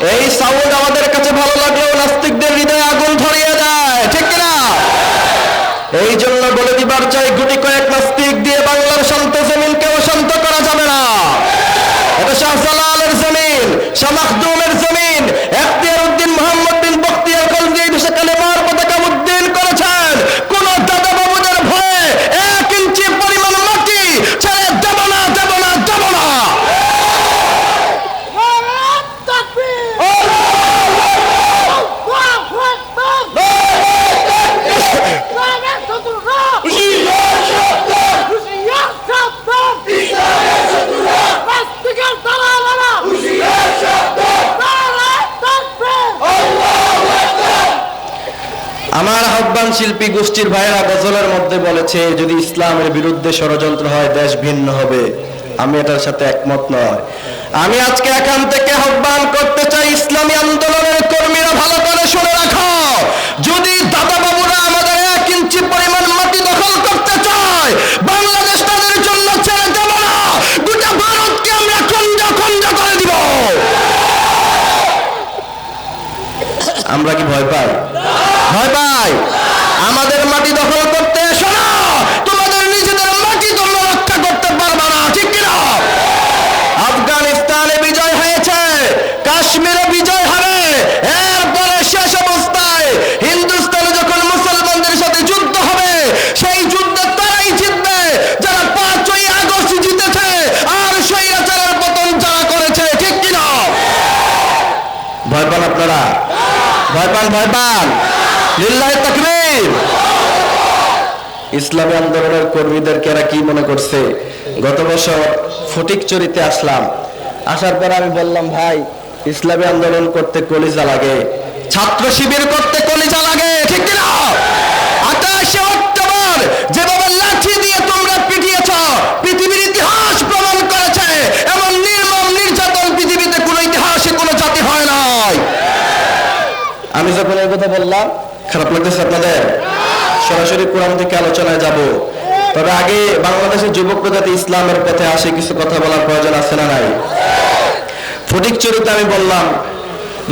এই সাউন্ড আমাদের কাছে ভালো লাগলেও নাস্তিকদের হৃদয়ে আগুন ধরিয়ে দেয়, ঠিক কিনা? এই জন্য বলে দিবার চাই, গুটি কয়েক নাস্তিক দিয়ে বাংলার শান্ত জমিনকেও শান্ত করা যাবে না। এটা শাহজালালের জমিন, শাহ মাখদুমের জমিন। এখতিয়ার উদ্দিন মোহাম্মদ বিন বখতিয়ার খলজি দেশে কালেমার পতাকা উদ্দিন করেছেন। কোন দাদা বাবুদের ভয়ে 1 ইঞ্চি পরিমাণ মাটি ছেড়ে দেব না, দেব না, দেব না। আমার আহ্বান শিল্পী গোষ্ঠীর ভাইয়েরা গজলের মধ্যে বলেছে, যদি ইসলামের বিরুদ্ধে ষড়যন্ত্র হয় দেশ ভিন্ন হবে। আমি এটার সাথে একমত নয়। আমি আজকে এখান থেকে আহ্বান করতে চাই, ইসলামী আন্দোলনের কর্মীরা ভালো করে শুনে রাখো, যদি দাদা বাবুরা আমাদের 1 ইঞ্চি পরিমাণ মাটি দখল করতে চায়, বাংলাদেশ তাদের জন্য ছেড়ে দেব না। গোটা ভারতকে আমরা খন্ড খন্ড করে দিব। আমরা কি ভয় পাই? ভয় পাই? আমাদের মাটি দখল করতে এসো না, তোমাদের নিজেদের মাটি তোমরা রক্ষা করতে পারবে না, ঠিক কিনা? আফগানিস্তানে বিজয় হয়েছে, কাশ্মীরে বিজয় হবে, এরপরে শেষ অবস্থায় হিন্দুস্তানে যখন মুসলমানদের সাথে যুদ্ধ হবে, সেই যুদ্ধে তারাই জিতবে যারা 5ই আগস্ট জিতেছে আর স্বৈরাচারের পতন যারা করেছে, ঠিক কিনা? ভয় পান আপনারা? ভয় পান? ভয় পান? লিল্লাহি তাকবীর। ইসলামী আন্দোলনের কর্মীদেরকে এরা কি মনে করছে? গত বছর ফটিকছড়িতে আসলাম, আসার পর আমি বললাম, ভাই ইসলামী আন্দোলন করতে কলিজা লাগে, ছাত্র শিবির করতে কলিজা লাগে, ঠিক কিনা? 28শে অক্টোবর যেভাবে লাঠি দিয়ে তোমরা পিটিয়েছ, পৃথিবীর ইতিহাস প্রমাণ করেছে এমন নির্মম নির্যাতন পৃথিবীতে কোনো ইতিহাসে কোনো জাতি হয় নাই। আমি যখন এই কথা বললাম, খারাপ লাগতেছে আপনাদের? সরাসরি কোরআন থেকে আলোচনায় যাব, তবে আগে বাংলাদেশের যুবকরা যাতে ইসলামের পথে আসে কিছু কথা বলার প্রয়োজন আছে না নাই? ফটিকছড়িতে আমি বললাম,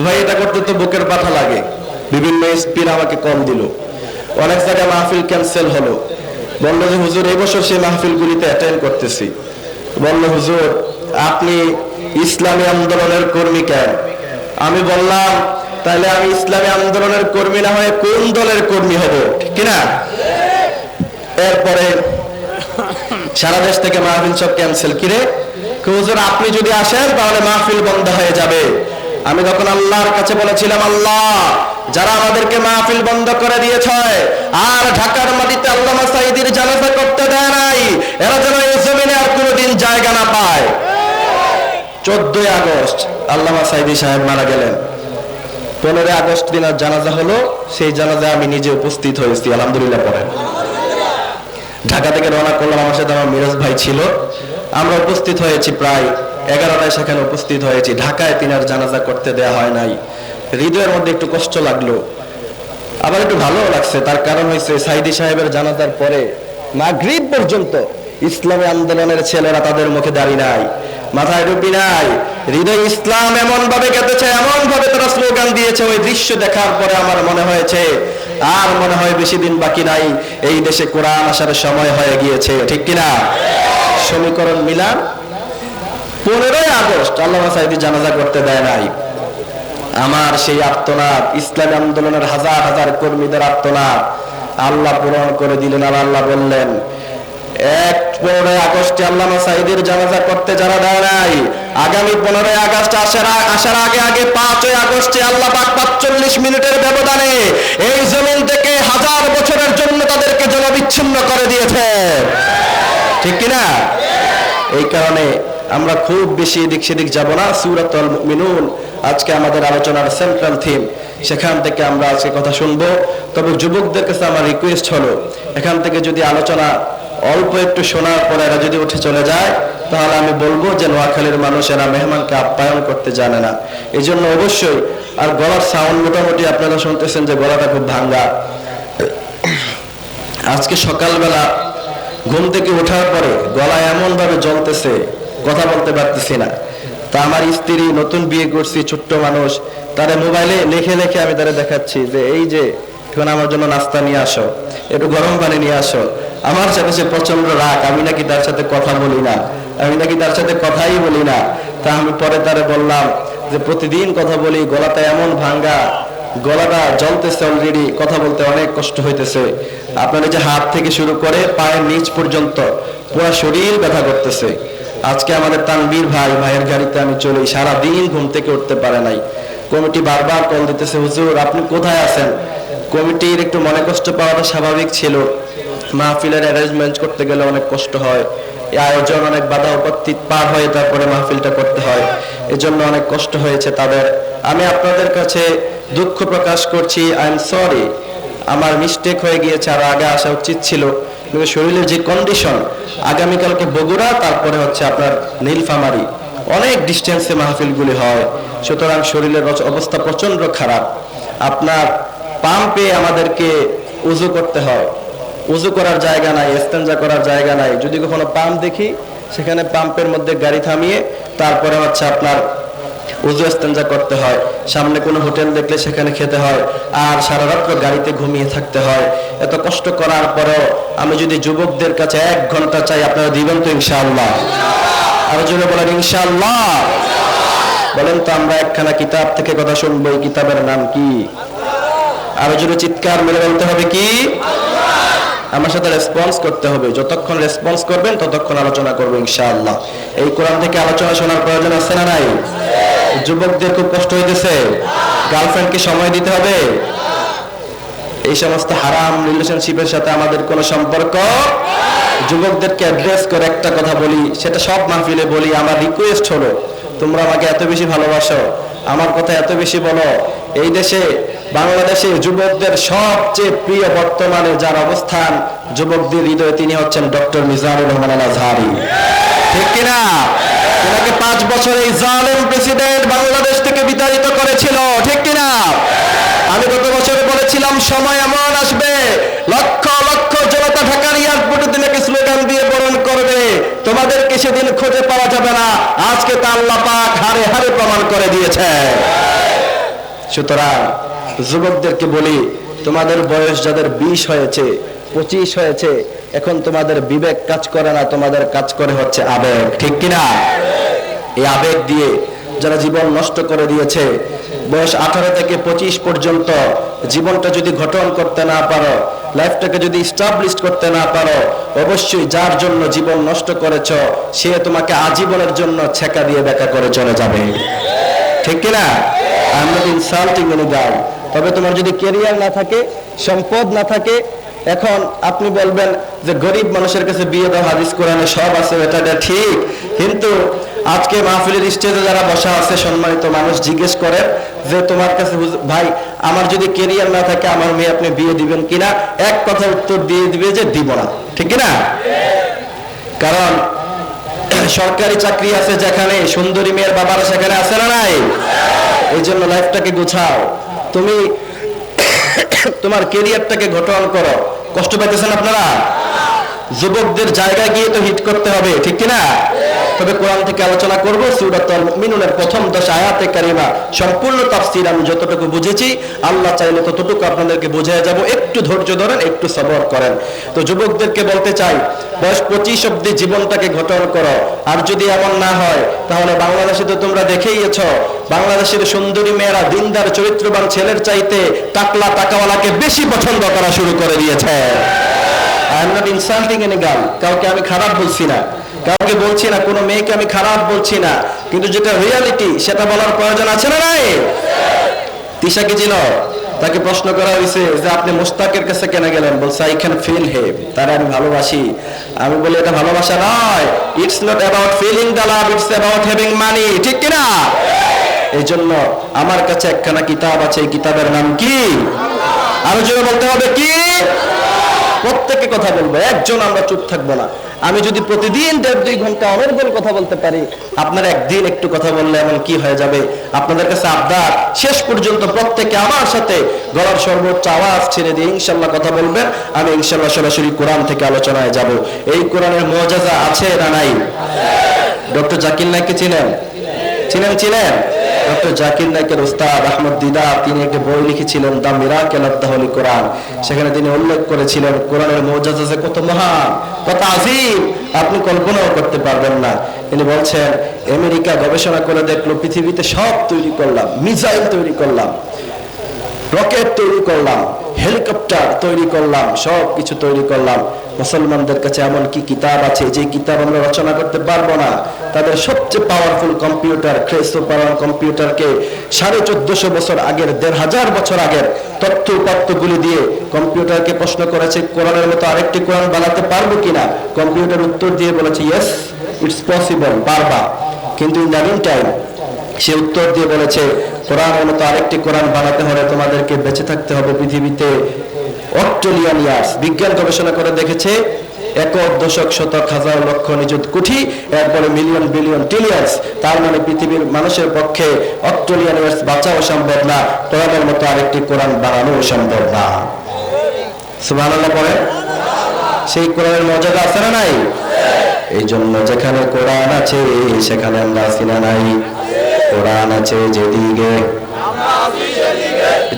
ভাই এটা করতে তো বুকের পাঠা লাগে। বিভিন্ন এসপির আমাকে কল দিল, অনেক জায়গায় মাহফিল ক্যান্সেল হলো। বললো যে হুজুর এই বছর সেই মাহফিলগুলিতে অ্যাটেন্ড করতেছি। বললো হুজুর আপনি ইসলামী আন্দোলনের কর্মী কেন? আমি বললাম, তাহলে আমি ইসলামী আন্দোলনের কর্মী না হয়ে কোন দলের কর্মী হব, ঠিক কিনা? এরপরে সারা দেশ থেকে মাহফিল সব ক্যান্সেল। কিরে হুজুর আপনি যদি আসেন তাহলে মাহফিল বন্ধ হয়ে যাবে। আমি তখন আল্লাহর কাছে বলেছিলাম, আল্লাহ যারা আমাদেরকে মাহফিল বন্ধ করে দিয়েছে আর ঢাকার মাটিতে আল্লামা সাঈদীর জানাজা করতে দেয় নাই, এরা যেন এই জমিনে আর কোনোদিন জায়গা না পায়। 14ই আগস্ট আল্লামা সাঈদী সাহেব মারা গেলেন। 15 আগস্ট দিন আর জানাজা হলো, সেই জানাজায় আমি নিজে উপস্থিত হয়েছি, আলহামদুলিল্লাহ। পরে ঢাকা থেকে রওনা করলাম, আমার সাথে আমার মিরাজ ভাই ছিল, আমরা উপস্থিত হয়েছি প্রায় 11টায় সেখানে উপস্থিত হয়েছি। ঢাকায় তিনার জানাজা করতে দেয়া হয় নাই। হৃদয়ের মধ্যে একটু কষ্ট লাগলো, আবার একটু ভালো লাগছে। তার কারণ হয়েছে সাঈদী সাহেবের জানাজার পরে মাগরিব পর্যন্ত ইসলামী আন্দোলনের ছেলেরা তাদের মুখে দাঁড়িয়ে নাই, মাথায় টুপি নাই, হৃদয় ইসলাম এমন ভাবে কেঁদেছে, এমন ভাবে তারা স্লোগান দিয়েছে। ওই দৃশ্য দেখার পরে আমার মনে হয়েছে আর মনে হয় বেশি দিন বাকি নাই, এই দেশে কোরআন আসার সময় হয়ে গিয়েছে, ঠিক কিনা? সমীকরণ মিলান। 15ই আগস্ট আল্লামা সাঈদী জানাজা করতে দেয় নাই। আমার সেই আর্তনাদ, ইসলামী আন্দোলনের হাজার হাজার কর্মীদের আর্তনাদ আল্লাহ পূরণ করে দিলেন। আর আল্লাহ বললেন, 15ই আগস্টে আল্লামা সাঈদীর জানাজা করতে যারা দেয় নাই, আগামী 15ই আগস্ট আসার আগে 5ই আগস্টে আল্লাহ পাক 45 মিনিটের ব্যবধানে এই জমিন থেকে 1000 বছরের জন্য তাদেরকে জলবিচ্ছিন্ন করে দিয়েছে, ঠিক কিনা? এই কারণে আমরা খুব বেশি এদিক সেদিক যাব না। সূরাতুল মুমিনুন আজকে আমাদের আলোচনার সেন্ট্রাল থিম, সেখান থেকে আমরা আজকে কথা শুনবো। তবে যুবকদের কাছে আমার রিকোয়েস্ট হলো, এখান থেকে যদি আলোচনা অল্প একটু শোনার পরে এরা যদি উঠে চলে যায়, তাহলে আমি বলবো যে নোয়াখালীর মানুষেরা মেহমানকে আপ্যায়ন করতে জানে না। এই জন্য অবশ্যই, আর গলার সাউন্ড মোটামুটি আপনারা শুনতেছেন যে গলাটা খুব ভাঙ্গা। আজকে সকালবেলা ঘুম থেকে ওঠার পরে গলা এমন ভাবে জ্বলতেছে, কথা বলতে পারতেছি না। তা আমার স্ত্রী নতুন বিয়ে করছি, ছোট্ট মানুষ, তারে মোবাইলে লিখে লিখে আমি তারে দেখাচ্ছি যে এই যে এখন আমার জন্য নাস্তা নিয়ে আসো, একটু গরম পানি নিয়ে আসো। আমার সাথে সে প্রচন্ড রাগ, আমি নাকি তার সাথে কথা বলি না, আমি নাকি তার সাথে কথাই বলি না। তা আমি পরে তারে বললাম যে প্রতিদিন কথা বলি, গলাটা এমন ভাঙ্গা, গলাটা জ্বলতেছে অলরেডি, কথা বলতে অনেক কষ্ট হইতেছে। আপনার এই যে হাত থেকে শুরু করে পায়ের নিচ পর্যন্ত পুরো শরীর ব্যথা করতেছে। আজকে আমাদের তানবীর ভাইয়ের গাড়িতে আমি চলি, সারাদিন ঘুম থেকে উঠতে পারে নাই। কমিটি বারবার কল দিতেছে, হুজুর আপনি কোথায় আছেন? কমিটির একটু মনে কষ্ট পাওয়াটা স্বাভাবিক ছিল, মাহফিলের অ্যারেঞ্জমেন্ট করতে গেলে অনেক কষ্ট হয়, এই আয়োজন অনেক বাধা বিপত্তি পার হয়ে তারপরে মাহফিলটা করতে হয়, এজন্য অনেক কষ্ট হয়েছে তাদের। আমি আপনাদের কাছে দুঃখ প্রকাশ করছি, আই এম সরি, আমার মিস্টেক হয়ে গিয়েছে, আর আগে আসা উচিত ছিল। কিন্তু শরীরের যে কন্ডিশন, আগামীকালকে বগুড়া, তারপরে হচ্ছে আপনার নীলফামারী, অনেক ডিস্টেন্সে মাহফিলগুলি হয়, সুতরাং শরীরের অবস্থা প্রচন্ড খারাপ। আপনার পাম্পে আমাদেরকে উজু করতে হয়, উজু করার জায়গা নাই, ইস্তেঞ্জা করার জায়গা নাই। যদি কখনো পাম্প দেখি, সেখানে পাম্পের মধ্যে গাড়ি থামিয়ে তারপরে হচ্ছে আপনার উজু ইস্তেঞ্জা করতে হয়। সামনে কোনো হোটেল দেখলে সেখানে খেতে হয়, আর সারা রাত্র গাড়িতে ঘুমিয়ে থাকতে হয়। এত কষ্ট করার পরেও আমি যদি যুবকদের কাছে 1 ঘন্টা চাই, আপনারা দিবেন তো ইনশাআল্লাহ? আরো জোরে বলেন ইনশাআল্লাহ। বলেন তো আমরা একখানা কিতাব থেকে কথা শুনবো, এই কিতাবের নাম কি? আরো জোরে চিৎকার মেরে বলতে হবে কি? আমার সাথে রেসপন্স করতে হবে, যতক্ষণ রেসপন্স করবেন ততক্ষণ আলোচনা করবো ইনশাআল্লাহ। এই কোরআন থেকে আলোচনা শোনার প্রয়োজন আছে না নাই? যুবকদের খুব কষ্ট হইতেছে, গার্লফ্রেন্ডকে সময় দিতে হবে, এই সমস্ত হারাম রিলেশনশিপের সাথে আমাদের কোনো সম্পর্ক। যুবকদেরকে অ্যাড্রেস করে একটা কথা বলি, সেটা সব মাহফিলে বলি, আমার রিকোয়েস্ট হলো তোমরা আমাকে এত বেশি ভালোবাসো, আমার কথা এত বেশি বলো। এই দেশে বাংলাদেশে যুবকদের সবচেয়ে প্রিয় বর্তমানে যার অবস্থান যুবকদের হৃদয়ে, তিনি হচ্ছেন ডক্টর মিজানুর রহমান আল আজহারী, ঠিক কিনা? ওনাকে 5 বছর এই জালেম প্রেসিডেন্ট বাংলাদেশ থেকে বিতাড়িত করেছিল, ঠিক কিনা? আমি গত বছরে বলেছিলাম সময় এমন আসবে, লক্ষ লক্ষ জনতা ঢাকার এয়ারপোর্টে দিনকে স্লোগান দিয়ে বরণ করবে, তোমাদেরকে সেদিন খুঁজে পাওয়া যাবে না। আজকে তা আল্লাহ পাক হারে হারে প্রমাণ করে দিয়েছে। সুতরাং যুবকদেরকে বলি, তোমাদের বয়স যাদের 20 হয়েছে, 25 হয়েছে, এখন তোমাদের বিবেক কাজ করে না, তোমাদের কাজ করে হচ্ছে আবেগ, ঠিক কিনা? এই আবেগ দিয়ে যারা জীবন নষ্ট করে দিয়েছে, বয়স 18 থেকে 25 পর্যন্ত জীবনটা যদি গঠন করতে না পারো, লাইফটাকে যদি এস্টাবলিশ করতে না পারো, অবশ্যই যার জন্য জীবন নষ্ট করেছ সে তোমাকে আজীবনের জন্য ছেকা দিয়ে দেখা করে চলে যাবে, ঠিক কিনা? I am not insulting any girl. তবে তোমার যদি ক্যারিয়ার না থাকে, সম্পদ না থাকে, এখন আপনি বলবেন যে গরিব মানুষের কাছে বিয়ে দাও, হাদিস কোরআনে সব আছে, এটা ঠিক। কিন্তু আজকে মাহফিলের স্টেজে যারা বসা আছে সম্মানিত মানুষ জিজ্ঞেস করেন যে তোমার কাছে ভাই আমার যদি ক্যারিয়ার না থাকে আমার মেয়ে আপনি বিয়ে দিবেন কিনা, এক কথা উত্তর দিয়ে দিবে যে দিব না, ঠিক কিনা? কারণ সরকারি চাকরি আছে যেখানে, সুন্দরী মেয়ের বাবারা সেখানে আছে না নাই? এই জন্য লাইফটাকে গুছাও, তুমি তোমার ক্যারিয়ারটাকে গঠন করো। কষ্ট পাইতেছেন আপনারা? যুবকদের জায়গায় গিয়ে তো হিট করতে হবে, ঠিক কিনা? তবে কোরআন থেকে আলোচনা করব, সূরাতুল মুমিনুনের প্রথম 10 আয়াতে কারিমা সম্পূর্ণ তাফসীর আমি যতটুকু বুঝেছি, আল্লাহ চাইলে ততটুকু আপনাদেরকে বুঝিয়ে যাব। একটু ধৈর্য ধরেন, একটু সবর করেন। তো যুবকদেরকে বলতে চাই, বয়স 25 অবধি জীবনটাকে গঠন করো। আর যদি এমন না হয় তাহলে বাংলাদেশে তো তোমরা দেখেইছো, বাংলাদেশের সুন্দরী মেয়েরা দিনদার চরিত্রবান ছেলের চাইতে টাকলা টাকাওয়ালাকে বেশি পছন্দ করা শুরু করে দিয়েছে। I am not insulting any girl, কাউকে আমি খারাপ বলছি না, কাউকে বলছি না, কোনো মেয়েকে আমি খারাপ বলছি না, কিন্তু যেটা রিয়ালিটি সেটা বলার প্রয়োজন আছে না নাই? তিশাকে চিনো? তাকে প্রশ্ন করা হয়েছে যে আপনি মুস্তাকের কাছে কেন গেলেন? বলছে আই ক্যান ফিল হিম, তারা আমি ভালোবাসি। আমি বলি এটা ভালোবাসা নয়, it's not about filling the love, it's about having মানি, ঠিক কিনা? এই জন্য আমার কাছে একখানা কিতাব আছে, এই কিতাবের নাম কি? আরো জোরে বলতে হবে কি? প্রত্যেকে কথা বলবো, একজন আমরা চুপ থাকবো না। আমি যদি প্রতিদিন 1.5-2 ঘন্টা অনর্গল কথা বলতে পারি, আপনারা একদিন একটু কথা বললে এমন কি হয়ে যাবে? আপনাদের কাছে আবদার, শেষ পর্যন্ত প্রত্যেকে আমার সাথে গলার সর্বোচ্চ আওয়াজ ছেড়ে দিয়ে ইনশাল্লাহ কথা বলবেন। আমি ইনশাল্লাহ সরাসরি কোরআন থেকে আলোচনায় যাব। এই কোরআনের মুআজিজা আছে না নাই? ডক্টর জাকির নাইককে চিনেন? চিনেন ডক্টর জাকির নায়েকের উস্তাদ আহমদ দিদার, তিনি একটা বই লিখেছিলেন the miracle of the holy Quran. সেখানে তিনি উল্লেখ করেছিলেন কোরআনের মুআজিজা যে কত মহান, কত আযীম, আপনি কল্পনাও করতে পারবেন না। তিনি বলছেন আমেরিকা গবেষণা করে দেখলো পৃথিবীতে সব তৈরি করলাম, মিসাইল তৈরি করলাম, রকেট তৈরি করলাম, হেলিকপ্টার তৈরি করলাম, সব কিছু তৈরি করলাম, মুসলমানদের কাছে এমন কি কিতাব আছে যে কিতাব আমরা রচনা করতে পারবো না। তাদের সবচেয়ে পাওয়ারফুল কম্পিউটার ক্রেসোপারন কম্পিউটারকে 1450 বছর আগের, 1500 বছর আগের তথ্য উপাত্তগুলি দিয়ে কম্পিউটারকে প্রশ্ন করেছে কোরআনের মতো আরেকটি কোরআন বানাতে পারবো কিনা। কম্পিউটার উত্তর দিয়ে বলেছে ইয়েস ইটস পসিবল, পারবা। কিন্তু ইন দ্য মিন টাইম সে উত্তর দিয়ে বলেছে কোরআনের মতো আরেকটি কোরআন বানাতে হলে তোমাদেরকে বেঁচে থাকতে হবে পৃথিবীতে 8 ট্রিলিয়ন ইয়ার্স। বিজ্ঞান গবেষণা করে দেখেছে একক, দশক, শতক, হাজার, লক্ষ, নিযুত, কোটি, এরপরে মিলিয়ন, বিলিয়ন, ট্রিলিয়ন্স। তার মানে পৃথিবীর মানুষের পক্ষে 8 ট্রিলিয়ন ইয়ার্স বাঁচাও সম্ভব না, কোরআনের মতো আরেকটি কোরআন বানানো সম্ভব না। সুবহানাল্লাহ পড়ে। সেই কোরআনের মর্যাদা আছে না নাই? এই জন্য যেখানে কোরআন আছে সেখানে আমরা আছি না নাই? কোরআন আছে যেদিকে,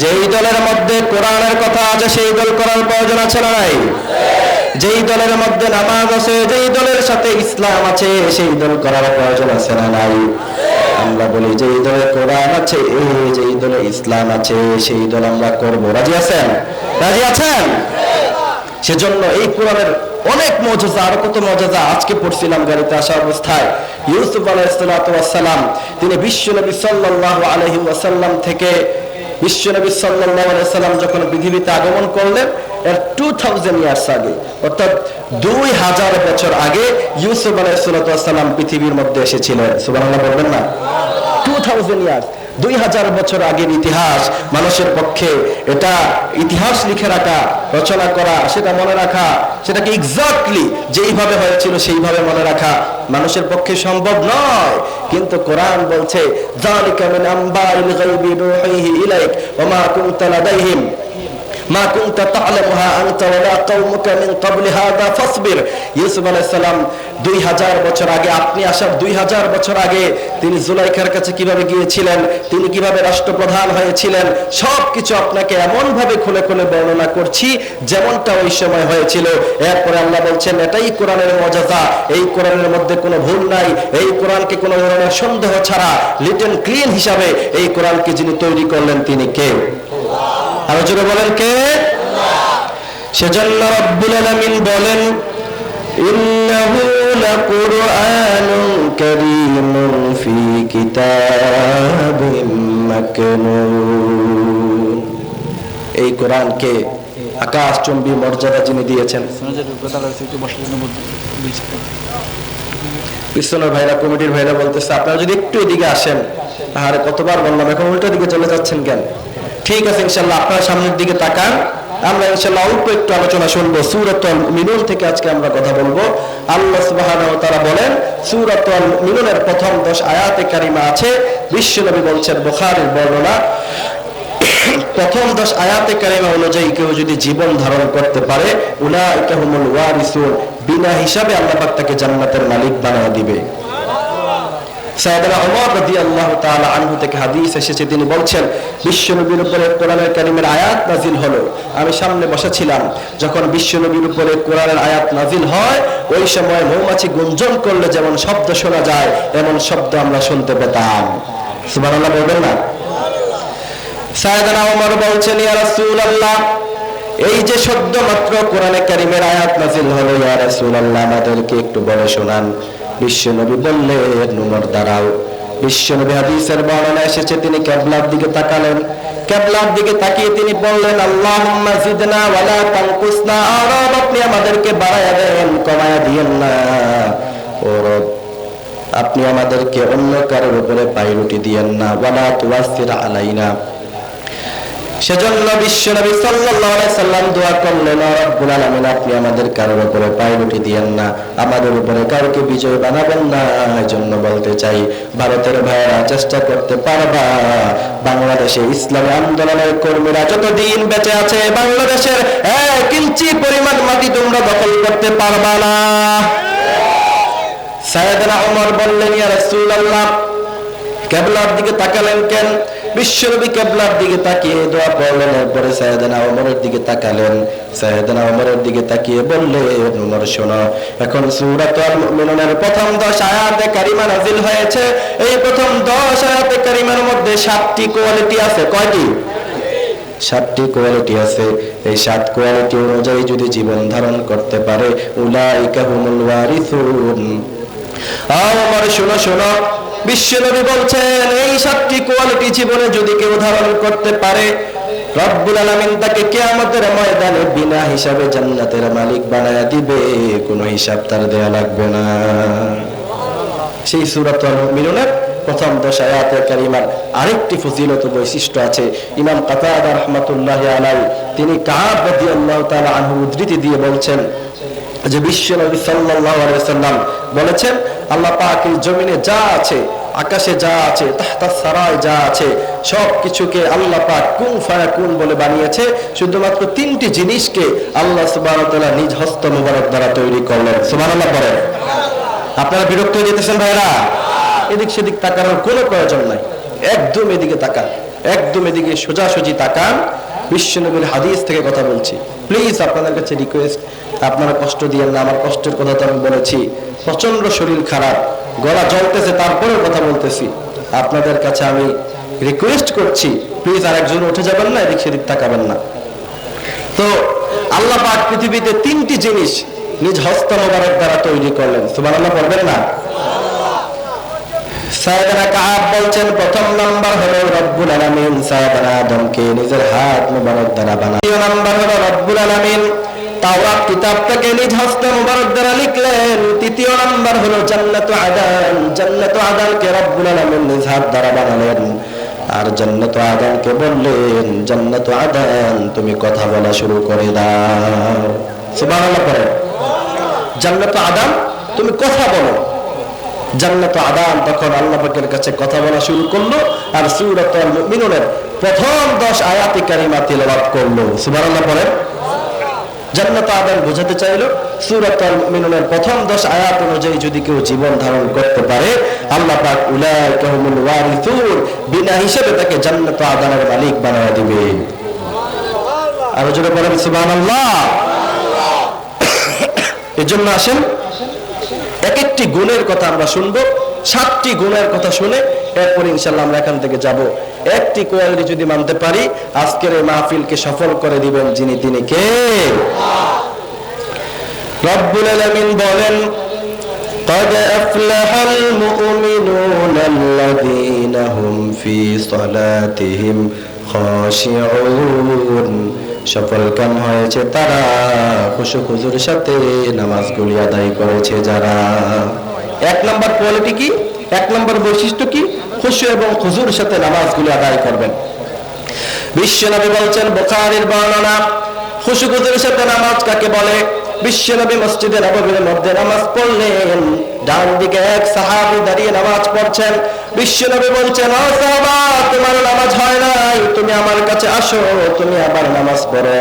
যেই দলের মধ্যে কোরআনের কথা আছে সেই দল করার প্রয়োজন আছে না নাই? যেই দলের মধ্যে নামাজ আছে, যেই দলের সাথে ইসলাম আছে সেই দল করার প্রয়োজন আছে না নাই? আমরা বলি যেই দলে কোরআন আছে, যেই দলে ইসলাম আছে সেই দল আমরা করব। রাজি আছেন? রাজি আছেন? সেজন্য এই কোরআনের অনেক মুআজিজা, আর কত মুআজিজা। আজকে পড়ছিলাম গাড়িতে আসা অবস্থায়, ইউসুফ আলাইহিস সালাতু ওয়াস সালাম তিনি বিশ্বনবী সাল্লাল্লাহু আলাইহি ওয়াসাল্লাম থেকে, বিশ্বনবী সাল্লাল্লাহু আলাইহি ওয়াসাল্লাম যখন পৃথিবীতে আগমন করলেন এর 2000 ইয়ার্স আগে, অর্থাৎ 2000 বছর আগে ইউসুফ আলাইহিস সালাতু ওয়াস সালাম পৃথিবীর মধ্যে এসেছিলেন। সুবহানাল্লাহ বলবেন না? 2000 ইয়ার্স, 2000 বছর আগের ইতিহাস মানুষের পক্ষে এটা ইতিহাস লিখে রাখা, রচনা করা, সেটা মনে রাখা, সেটাকে এক্স্যাক্টলি যেইভাবে হয়েছিল সেইভাবে মনে রাখা মানুষের পক্ষে সম্ভব নয়। কিন্তু কোরআন বলছে যালিকা মিন আম্বাইল গায়বি নুহিহি ইলাইক ওয়া মা কুনতা লাদাইহিম মা কুনতা তা'লামুহা আনতা ওয়া লা কওমুকা মিন ক্বাবলি হাযা ফাসবির। ইউসুফ আলাইহিস সালাম 2000 বছর আগে, আপনি আসার 2000 বছর আগে তিনি জুলাইখার কাছে কিভাবে গিয়েছিলেন, তিনি কিভাবে রাষ্ট্রপ্রধান হয়েছিলেন, সবকিছু আপনাকে এমন ভাবে খুলে খুলে বর্ণনা করছি যেমনটা ওই সময় হয়েছিল। এরপরে আল্লাহ বলছেন এটাই কোরআনের মুআজিজা, এই কোরআনের মধ্যে কোনো ভুল নাই, এই কোরআনকে কোনো ধরনের সন্দেহ ছাড়া লিটল ক্লিন হিসাবে এই কোরআনকে যিনি তৈরি করলেন তিনি কে? আরো জোরে বলেন কে? সেজন্য রব্বুল আলামিন বলেন ইন্নাহু লাকুরআনুন কারীমুন ফি কিতাবিম মাকনুন। এই কোরআনকে আকাশচুম্বী মর্যাদা যিনি দিয়েছেন। পিছনের ভাইরা, কমিটির ভাইরা বলতেছে আপনারা যদি একটু এদিকে আসেন। আরে কতবার বললাম, এখন উল্টো দিকে চলে যাচ্ছেন কেন? ঠিক আছে ইনশাআল্লাহ আপনারা সামনের দিকে তাকান, আমরা ইনশাআল্লাহ অল্প একটু আলোচনা শুনবো। সূরাতুল মুমিনুন থেকে আজকে আমরা কথা বলবো। আল্লাহ সুবহানাহু ওয়া তাআলা বলেন সূরাতুল মুমিনুনের প্রথম 10 আয়াতে কারিমা আছে। বিশ্বনবী বলছেন, বুখারীর বর্ণনা, প্রথম 10 আয়াতে কারিমা অনুযায়ী কেউ যদি জীবন ধারণ করতে পারে উলাইকা হুমুল ওয়ারিসুন, বিনা হিসাবে আল্লাহ পাক তাকে জান্নাতের মালিক বানিয়ে দিবে। সাইয়েদনা ওমর রাদিয়াল্লাহু তাআলা আনহু থেকে হাদিস এসেছে, তিনি বলছেন বিশ্বনবীর উপরে কোরআনের কারীমের আয়াত নাজিল হলো। আমি সামনে বসেছিলাম, যখন বিশ্বনবীর উপরে কোরআনের আয়াত নাজিল হয় ওই সময় মৌমাছি গুঞ্জন করলে যেমন শব্দ শোনা যায় এমন শব্দ আমরা শুনতে পেতাম। সুবহানাল্লাহ বলবেন না? সাইয়েদনা ওমর বলছেন, ইয়া রাসূলুল্লাহ, এই যে শব্দ মাত্র কোরআনে কারীমের আয়াত নাজিল হলো, ইয়া রাসূলুল্লাহ আমাদেরকে একটু বলে শোনান। বিশ্বনবী বললেন, উমর দাঁড়াও। বিশ্বনবী হাদিসের বর্ণনা এসেছে তিনি কিবলার দিকে তাকালেন, কিবলার দিকে তাকিয়ে তিনি বললেন আল্লাহুম্মা জিদনা ওয়া লা তানকুসনা, রব আপনি আমাদেরকে বাড়ায়া দেন, কমায়া দিয়েন না। ও রব আপনি আমাদেরকে অন্য কারোর উপরে পায়রুটি দিয়েন না, ওয়া লা তুওয়াসসির আলাইনা। সেজন্য বিশ্বনবী সাল্লাল্লাহু আলাইহি সাল্লাম দোয়া করলেন, রব্বুল আলামিন আপনি আমাদের কারোর উপরে পায়রুটি দিয়েন না, আমাদের উপরে কাউকে বিজয় বানাবেন না। এজন্য বলতে চাই ভারতের ভাইয়েরা চেষ্টা করতে পারবা, বাংলাদেশে ইসলামী আন্দোলনের কর্মীরা যতদিন বেঁচে আছে বাংলাদেশের 1 ইঞ্চি পরিমাণ মাটি তোমরা দখল করতে পারবা না। সাইয়েদনা ওমর বললেন, ইয়া রাসূলুল্লাহ কিবলার দিকে তাকালেন কেন? বিশ্বনবী কিবলার দিকে তাকিয়ে দোয়া পড়লেন, এরপরে সাইয়েদনা ওমরের দিকে তাকালেন, সাইয়েদনা ওমরের দিকে তাকিয়ে বললেন, ওমর শোনো, এখন সূরাতুল মুমিনুনের প্রথম 10 আয়াতে কারিমা নাযিল হয়েছে। এই প্রথম 10 আয়াতে কারিমার মধ্যে 7টি কোয়ালিটি আছে। কয়টি? 7টি কোয়ালিটি আছে। এই 7 কোয়ালিটি অনুযায়ী যদি জীবন ধারণ করতে পারে, উলাইকা হুমুল ওয়ারিসুন। ওমর শোনো শোনো, বিশ্বনবী বলছেন এই 7টি কোয়ালিটি জীবনে যদি কেউ ধারণ করতে পারে, রব্বুল আলামিন তাকে কিয়ামতের ময়দানে বিনা হিসাবে জান্নাতের মালিক বানায়া দিবে, কোনো হিসাব তার দেয়া লাগবে না। সেই সূরাতুল মুমিনুনের প্রথম 10 আয়াতে কারিমার আরেকটি ফজিলত বৈশিষ্ট্য আছে। ইমাম কাতাদা রাহমাতুল্লাহি আলাইহি তিনি কাব রাদিয়াল্লাহু তাআলা আনহু উদ্ধৃতি দিয়ে বলছেন যে বিশ্বনবী সাল্লাল্লাহু আলাইহি ওয়াসাল্লাম বলেছেন, আল্লাহ পাক এই জমিনে যা আছে, আকাশে যা আছে, তাহতাস সারায় যা আছে, সব কিছুকে আল্লাহ পাক কুন ফায়াকুন বলে বানিয়েছে। শুধুমাত্র 3টি জিনিসকে আল্লাহ সুবহানাহু ওয়া তাআলা নিজ হস্ত মুবারক দ্বারা তৈরি করলেন। সুবহানাল্লাহ পড়েন। আপনারা বিরক্ত হয়ে যেতেছেন ভাইরা? এদিক সেদিক তাকানোর কোনো প্রয়োজন নাই, একদম এদিকে তাকান, একদম এদিকে সোজাসুজি তাকান। বিশ্বনবীর হাদিস থেকে কথা বলছি, প্লিজ আপনাদের কাছে রিকোয়েস্ট, আপনারা কষ্ট দিয়েন না। আমার কষ্টের কথা তো আমি বলেছি, প্রচন্ড শরীর খারাপ, গলা জ্বলতেছে, তারপরেও কথা বলতেছি। আপনাদের কাছে আমি রিকোয়েস্ট করছি, প্লিজ আর একজন উঠে যাবেন না, এদিক সেদিক তাকাবেন না। তো আল্লাহ পাক পৃথিবীতে 3টি জিনিস নিজ হস্ত মোবারক দ্বারা তৈরি করলেন। সুবহানাল্লাহ পড়বেন না? সাইয়েদনা কাব বলছেন প্রথম নাম্বার হলো রব্বুল আলামিন সাইয়েদনা আদমকে নিজের হাত মোবারক দ্বারা বানালেন। দ্বিতীয় নাম্বার হলো রব্বুল আলামিন তাওরাত কিতাবটাকে নিজ হস্ত মোবারক দ্বারা লিখলেন। তৃতীয় নাম্বার হলো জান্নাতু আদান, জান্নাতু আদানকে রব্বুল আলামিন নিজ হাত দ্বারা বানালেন। আর জান্নাতু আদানকে বললেন, জান্নাতু আদান তুমি কথা বলা শুরু করে দাও। সুবহানাল্লাহ পড়েন। জান্নাতু আদান তুমি কথা বলো। জান্নাত আদান তখন আল্লাহ পাকের কাছে কথা বলা শুরু করলো, আর সূরাতুল মুমিনুনের প্রথম 10 আয়াতে কারিমা তিলাওয়াত করলো। সুবহানাল্লাহ পড়েন। জান্নাত আদান বোঝাতে চাইলো সূরাতুল মুমিনুনের প্রথম 10 আয়াত অনুযায়ী যদি কেউ জীবন ধারণ করতে পারে, আল্লাহ পাক উলাইকা হুমুল ওয়ারিসুন বিনা হিসাবে তাকে জান্নাত আদানের মালিক বানায়া দিবে। আর জোরে বলেন সুবহানাল্লাহ। এজন্য আসেন এক একটি গুণের কথা আমরা শুনবো, 7টি গুণের কথা শুনে এরপর ইনশাআল্লাহ আমরা এখান থেকে যাব। একটি কোয়ালিটি যদি মানতে পারি, আজকের এই মাহফিলকে সফল করে দিবেন যিনি, তিনি কে? রব্বুল আলামিন বলেন, قد أفلح المؤمنون الذين هم في صلاتهم خاشعون। সফল কাম হয়েছে তারা খুশু খুজুর সাথে নামাজগুলি আদায় করেছে যারা। 1 নম্বর কোয়ালিটি কি? 1 নম্বর বৈশিষ্ট্য কি? খুশু এবং খুজুর সাথে নামাজগুলি আদায় করবেন। বিশ্বনবী বলছেন, বুখারীর বর্ণনা, খুশু খুজুর সাথে নামাজ কাকে বলে? বিশ্বনবী মসজিদে নববীর মধ্যে নামাজ পড়লেন, ডান দিকে এক সাহাবী দাঁড়িয়ে নামাজ পড়ছেন। বিশ্বনবী বলছেন, ও সাহাবা, তোমার নামাজ হয় নাই, তুমি আমার কাছে আসো, তুমি আবার নামাজ পড়ো।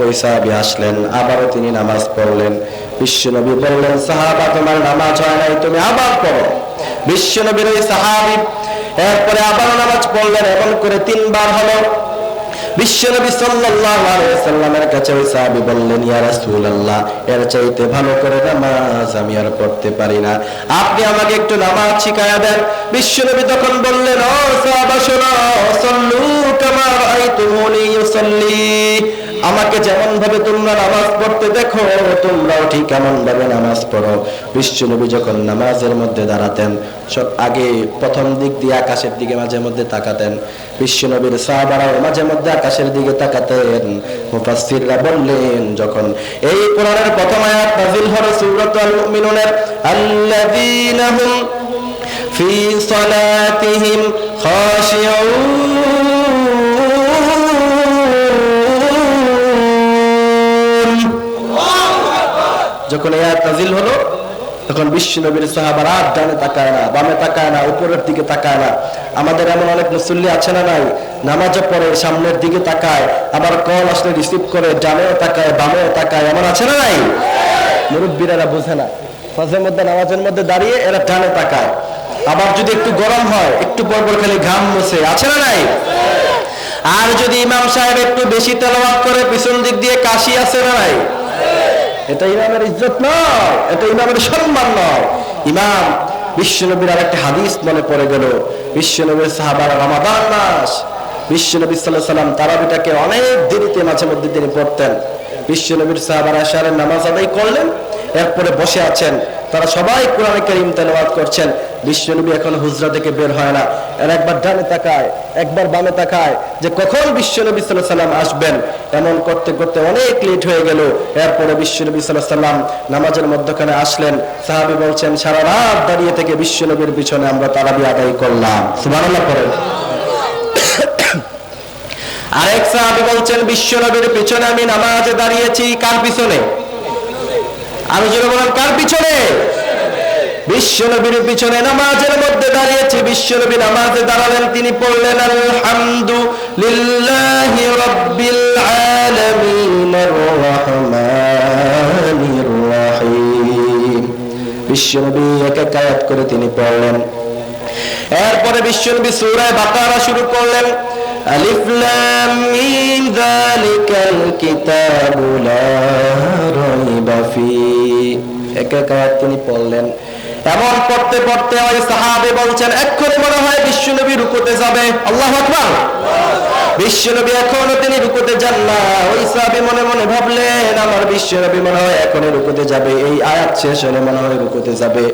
ওই সাহাবী আসলেন, আবারও তিনি নামাজ পড়লেন। বিশ্বনবী বললেন, সাহাবা, তোমার নামাজ হয় নাই, তুমি আবার পড়ো। বিশ্বনবীর ওই সাহাবী এরপরে আবার নামাজ পড়লেন, এমন করে 3 বার হলো। বিশ্বনবী সাল্লাল্লাহু আলাইহি ওয়াসাল্লামের কাছে ওই সাহাবী বললেন, ইয়া রাসূলুল্লাহ, এর চাইতে ভালো করে নামাজ আমি আর পড়তে পারি না, আপনি আমাকে একটু নামাজ শিখায়া দেন। বিশ্বনবী তখন বললেন, ও সাহাবা শোনো, সাল্লু কামা রাআইতুমুনি উসাল্লি, আমাকে যেমন ভাবে তোমরা নামাজ পড়তে দেখো, তোমরাও ঠিক এমন ভাবে নামাজ পড়ো। বিশ্বনবী যখন নামাজের মধ্যে দাঁড়াতেন, আগে প্রথম দিক দিয়ে আকাশের দিকে মাঝে মধ্যে তাকাতেন। বিশ্বনবীর সাহাবারাও মাঝে মধ্যে আকাশের দিকে তাকাতেন। মুফাসসিররা বললেন, যখন এই কোরআনের প্রথম আয়াত নাযিল হলো সূরাতুল মুমিনুনের, আল্লাযীনা হুম ফি সালাতিহিম খাশিউন, যখন এই আয়াত নাযিল হলো, তখন বিশ্বনবীর সাহাবারা ডানে তাকায় না, বামে তাকায় না, উপরের দিকে তাকায় না। আমাদের এমন অনেক মুসল্লি আছে না নাই, নামাজে পড়ে সামনের দিকে তাকায়, আবার কল আসলে রিসিভ করে ডানেও তাকায়, বামেও তাকায়, এমন আছে না নাই? মুরব্বীরা বোঝে না, মাঝে মধ্যে নামাজের মধ্যে দাঁড়িয়ে এরা ডানে তাকায়, আবার যদি একটু গরম হয় একটু পর পর খালি ঘাম মুছে, আছে না নাই? আর যদি ইমাম সাহেব একটু বেশি তেলাওয়াত করে পিছন দিক দিয়ে কাশি, আছে না নাই? এটা ইমামের ইজ্জত নয়, এটা ইমামের সম্মান নয়। ইমাম বিশ্বনবীর আর একটা হাদিস মনে পড়ে গেল। বিশ্বনবীর সাহাবারা রমাদান মাস, বিশ্বনবী সাল্লাল্লাহু আলাইহি সাল্লাম তারাবিটাকে অনেক দেরিতে মাঝে মধ্যে তিনি পড়তেন। বিশ্বনবীর সাহাবারা এশারের নামাজ আদায় করলেন, এরপরে বসে আছেন, তারা সবাই কোরআন কারীম তেলাওয়াত করছেন। বিশ্বনবী এখন হুজরা থেকে বের হয় না, এর একবার ডানে তাকায় একবার বামে তাকায় যে কখন বিশ্বনবী সাল্লাল্লাহু আলাইহি সাল্লাম আসবেন। এমন করতে করতে অনেক লেট হয়ে গেল। এরপরে বিশ্বনবী সাল্লাল্লাহু আলাইহি সাল্লাম নামাজের মধ্যখানে আসলেন। সাহাবী বলছেন সারা রাত দাঁড়িয়ে থেকে বিশ্বনবীর পিছনে আমরা তারাবি আদায় করলাম। সুবহানাল্লাহ পড়েন। আরেক সাহাবী বলছেন বিশ্বনবীর পিছনে আমি নামাজে দাঁড়িয়েছি। কার পিছনে? আরো জোরে বলেন, কার পিছনে? বিশ্বনবীর পিছনে নামাজের মধ্যে দাঁড়িয়েছি। বিশ্বনবী নামাজে দাঁড়ালেন, তিনি পড়লেন আলহামদুলিল্লাহি রাব্বিল আলামিন আর রহমানির রহিম। বিশ্বনবী এক এক আয়াত করে তিনি পড়লেন। এরপরে বিশ্বনবী সূরা বাকারা শুরু করলেন। আলিফ লাম মিম যালিকাল কিতাবু লা রাইবা ফীহি। এক এক আয়াত তিনি পড়লেন। এমন পড়তে পড়তে ওই সাহাবী বলছেন এক্ষুনি মনে হয় বিশ্বনবী রুকুতে যাবে। আল্লাহু আকবার। বিশ্বনবী এখনো তিনি রুকুতে যান না। ওই সাহাবী মনে মনে ভাবলেন আমার বিশ্বনবী মনে হয় এখনো রুকুতে যাবে, এই আয়াত শেষ হলে মনে হয় রুকুতে যাবে।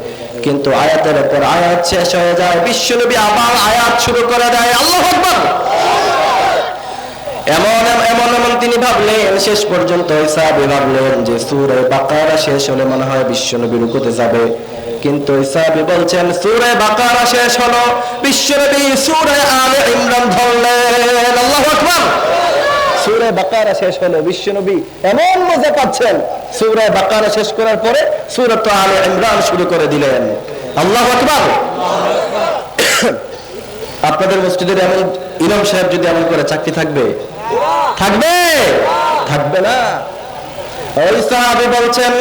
কিন্তু আয়াতের পর আয়াত শেষ হয়ে যায়, বিশ্বনবী আবার আয়াত শুরু করে দেয়। আল্লাহু আকবার। এমন এমন এমন তিনি ভাবলেন, শেষ পর্যন্ত ওই সাহাবী ভাবলেন যে সূরা বাকারা শেষ হলে মনে হয় বিশ্বনবী রুকুতে যাবে। কিন্তু ওই সাহাবী বলছেন সূরা বাকারা শেষ হলো, বিশ্বনবী সূরা আলে ইমরান ধরলেন। আল্লাহু আকবার। সূরা বাকারা শেষ হলো, বিশ্বনবী এমন মজা পাচ্ছেন, সূরা বাকারা শেষ করার পরে সূরা আলে ইমরান শুরু করে দিলেন। আল্লাহু আকবার। আপনাদের মসজিদের এমন ইমাম সাহেব যদি এমন করে চাকরি থাকবে? থাকবে? থাকবে না। ওই সাহাবী বলছেন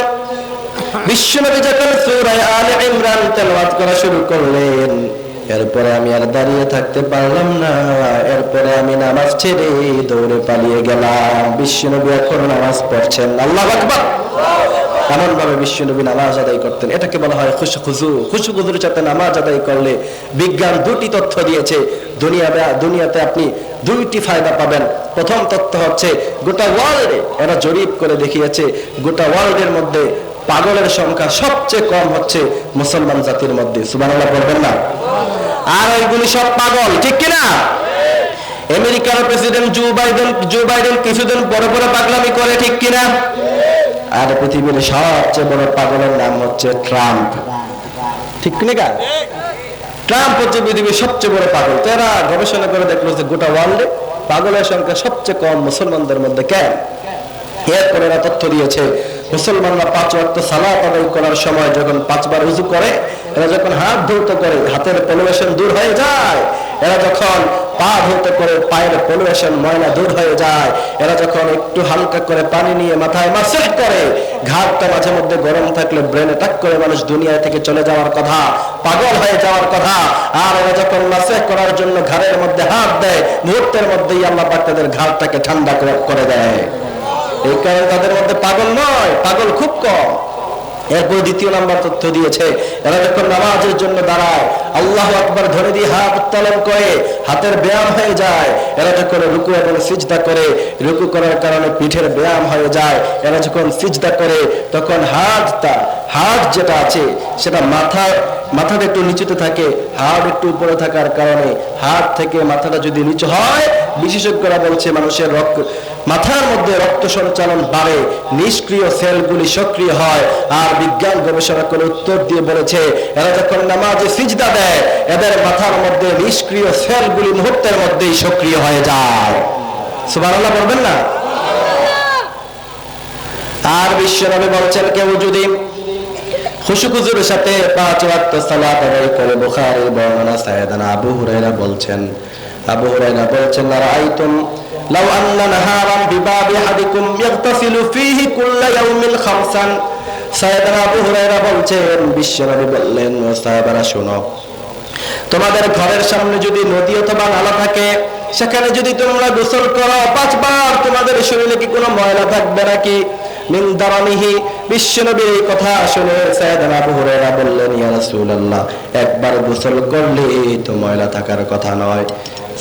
বিশ্বনবী যখন সূরা আলে ইমরান তেলাওয়াত করা শুরু করলেন, এরপরে আমি আর দাঁড়িয়ে থাকতে পারলাম না। এরপরে আমি নামাজ ছেড়ে দৌড়ে পালিয়ে গেলাম। বিশ্বনবী এখন নামাজ পড়ছেন। আল্লাহু আকবার। এমন ভাবে বিশ্বনবী নামাজ আদায় করতেন। এটাকে বলা হয় খুশু-খুজু। খুশু-খুজুর সাথে নামাজ আদায় করলে বিজ্ঞান দুটি তথ্য দিয়েছে। দুনিয়াতে আপনি দুইটি ফায়দা পাবেন। প্রথম তথ্য হচ্ছে গোটা ওয়ার্ল্ডে এরা জরিপ করে দেখিয়েছে গোটা ওয়ার্ল্ডের মধ্যে পাগলের সংখ্যা সবচেয়ে কম হচ্ছে মুসলমান জাতির মধ্যে। সুবহানাল্লাহ বলবেন না? আর ওইগুলি সব পাগল, ঠিক কিনা? আমেরিকার প্রেসিডেন্ট জো বাইডেন কিছুদিন পরে পরে পাগলামি করে, ঠিক কিনা? আর পৃথিবীর সবচেয়ে বড় পাগলের নাম হচ্ছে ট্রাম্প, ঠিক কিনা? ট্রাম্প হচ্ছে পৃথিবীর সবচেয়ে বড় পাগল। তারা গবেষণা করে দেখলো যে গোটা ওয়ার্ল্ডে পাগলের সংখ্যা সবচেয়ে কম মুসলমানদের মধ্যে। কেন? এরপরে এরা তথ্য দিয়েছে মুসলমানরা 5 ওয়াক্ত সালাত আদায় করার সময় যখন 5 বার ওযু করে, এরা যখন হাত ধৌত করে হাতের পলিউশন দূর হয়ে যায়। এরা যখন পা ধৌত করে পায়ের পলিউশন ময়লা দূর হয়ে যায়। এরা যখন একটু হালকা করে পানি নিয়ে মাথায় মাসাজ করে, ঘাটটা মাঝে মধ্যে গরম থাকলে ব্রেনে টাক করে মানুষ দুনিয়া থেকে চলে যাওয়ার কথা, পাগল হয়ে যাওয়ার কথা। আর এরা যখন মাসাজ করার জন্য ঘাড়ের মধ্যে হাত দেয়, মুহূর্তের মধ্যেই আল্লাহ পাক তাদের ঘাড়টাকে ঠান্ডা করে দেয়। এই কারণে তাদের মধ্যে পাগল নয়, পাগল খুব কম। এরপর দ্বিতীয় নাম্বার তথ্য দিয়েছে এরা যখন নামাজের জন্য দাঁড়ায়, আল্লাহু আকবার ধরে দিয়ে হাত উত্তোলন করে, হাতের ব্যায়াম হয়ে যায়। এরা যখন রুকু এবং সিজদা করে, রুকু করার কারণে পিঠের ব্যায়াম হয়ে যায়। এরা যখন সিজদা করে তখন হাত যেটা আছে সেটা মাথাটা একটু নিচুতে থাকে, হাত একটু উপরে থাকার কারণে হাত থেকে মাথাটা যদি নিচু হয়, বিশেষজ্ঞরা বলছে মানুষের মাথার মধ্যে রক্ত সঞ্চালন বাড়ে, নিষ্ক্রিয় সেলগুলি সক্রিয় হয়। আর বিজ্ঞান গবেষণা করে উত্তর দিয়ে বলেছে এরা যখন নামাজে সিজদা দেয়, এদের মাথার মধ্যে নিষ্ক্রিয় সেলগুলি মুহূর্তের মধ্যেই সক্রিয় হয়ে যায়। সুবহানাল্লাহ বলবেন না? আর বিশ্বনবী বলছেন কেউ যদি খুশু-খুজুর সাথে 5 ওয়াক্ত সালাত আদায় করে, বুখারীর বর্ণনা, সাইয়েদনা আবু হুরায়রা বলছেন রাআইতুম লাউ আন্না নাহারান বিবাবি আহাদিকুম ইয়াগতাসিলু ফীহি কুল্লা ইয়াউমিন খামসান। সাইয়েদনা আবু হুরায়রা বলছেন বিশ্বনবী বললেন ও সাহাবারা শোনো, তোমাদের ঘরের সামনে যদি নদী অথবা নালা থাকে, সেখানে যদি তোমরা গোসল করো 5 বার, তোমাদের শরীরে কি কোনো ময়লা থাকবে নাকি? মিন দারানিহি, বিশ্বনবীর এই কথা শুনে সাইয়েদনা আবু হুরায়রা বললেন, ইয়া রাসূলুল্লাহ, একবার গোসল করলে তো ময়লা থাকার কথা নয়।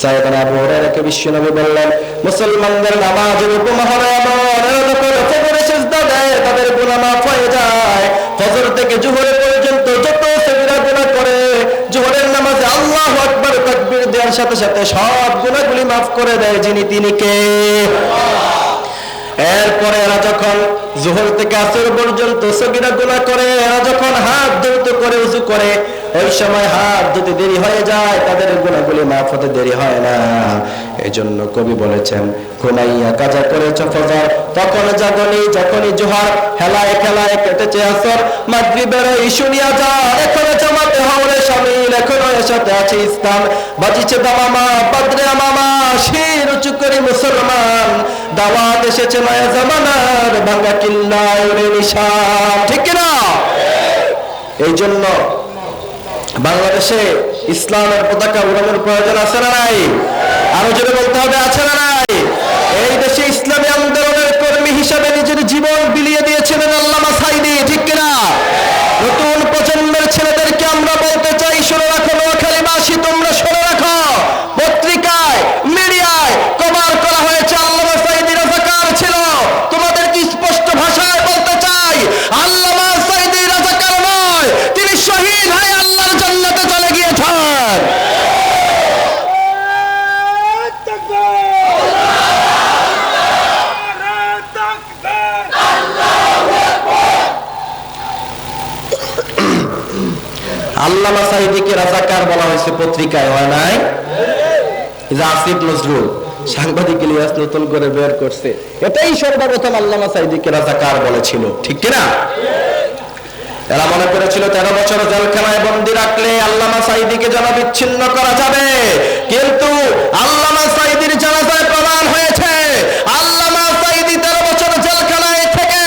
সাইয়েদনা আবু হুরায়রাকে বিশ্বনবী বললেন, মুসলমানদের নামাজের উপমা হলো এমন, এরা যখন ফজরে সিজদা দেয় তাদের গুনাহ মাফ হয়ে যায়। ফজর থেকে জোহর পর্যন্ত যত সগীরা গুনাহ করে, জোহরের নামাজে আল্লাহু আকবার তাকবীর দেওয়ার সাথে সাথে সব গুনাহগুলি মাফ করে দেয়। যিনি তিনি কে? এরপরে এরা যখন জোহর থেকে আসর পর্যন্ত সগীরা গুনাহ করে, এরা যখন হাত ধৌত করে ওযু করে, ওই সময় হাত ধুতে দেরি হয়ে যায়, তাদের গুনাহগুলি মাফ হতে দেরি হয় না। এজন্য কবি বলেছেন, ঘুমাইয়া কাজা করেছ ফজর, তখন জাগনি যখনই জোহর, হেলায় খেলায় কেটেছে আসর, মাগরিবের শুনিয়া যা, এখনো জামাতে হওরে শামিল, এখনো এর সাথে আছে ইসলাম, বাজিছে দামামা বদরে মামা, শির উঁচু করি মুসলমান, দাওয়াত এসেছে নয়া জামানার, ভাঙা কিল্লায় ওরে নিশান। ঠিক কিনা? এই জন্য বাংলাদেশে ইসলামের পতাকা উড়ানোর প্রয়োজন আছে না নাই? আরো জোরে বলতে হবে, আছে না নাই? এই দেশে ইসলামী আন্দোলনের কর্মী হিসাবে নিজের জীবন বিলিয়ে দিয়েছিলেন আল্লামা সাঈদী। ঠিক কিনা? নতুন প্রজন্মের ছেলেদেরকে আমরা বলতে চাই, শুনে রাখো নোয়াখালীবাসী, তোমরা শুনে রাখো, পত্রিকায় মিডিয়ায় কভার করা হয়েছে আল্লামা সাঈদী রাজাকার ছিল। তোমাদেরকে স্পষ্ট ভাষায় বলতে চাই, আল্লামা সাঈদী রাজাকার নয়, তিনি শহীদ হয়ে আল্লাহর জান্নাতে চলে গিয়েছেন। আল্লামা সাঈদীকে রাজাকার বলা হয়েছে, পত্রিকায় হয় নাই? আসিফ নজরুল সাংবাদিক ইলিয়াস নতুন করে বের করছে, এটাই সর্বপ্রথম আল্লামা সাঈদীকে রাজাকার বলেছিল। ঠিক কিনা? এরা মনে করেছিল 13 বছর জেলখানায় বন্দী রাখলে আল্লামা সাঈদীকে যেন বিচ্ছিন্ন করা যাবে, কিন্তু আল্লামা সাঈদীর জানাজায় প্রমাণ হয়েছে আল্লামা সাঈদী 13 বছর জেলখানায় থেকে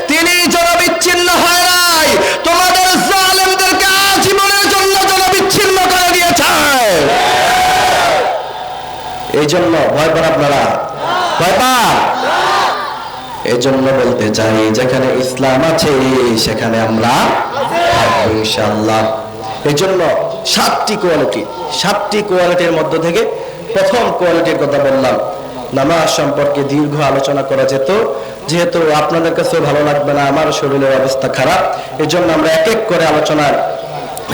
তিনি যেন বিচ্ছিন্ন হয় নাই, তোমাদের জালেমদেরকে আজীবনের জন্য যেন বিচ্ছিন্ন করে দিয়েছে। এই জন্য ভয় পান আপনারা? ভয় পান? এই জন্য বলতে চাই, যেখানে ইসলাম আছে সেখানে আমরা থাকবো ইনশাআল্লাহ। এই জন্য 7টি কোয়ালিটির মধ্য থেকে প্রথম কোয়ালিটির কথা বললাম। নামাজ সম্পর্কে দীর্ঘ আলোচনা করা যেত, যেহেতু আপনাদের কাছে ভালো লাগবে না, আমার শরীরের অবস্থা খারাপ, এই জন্য আমরা এক এক করে আলোচনা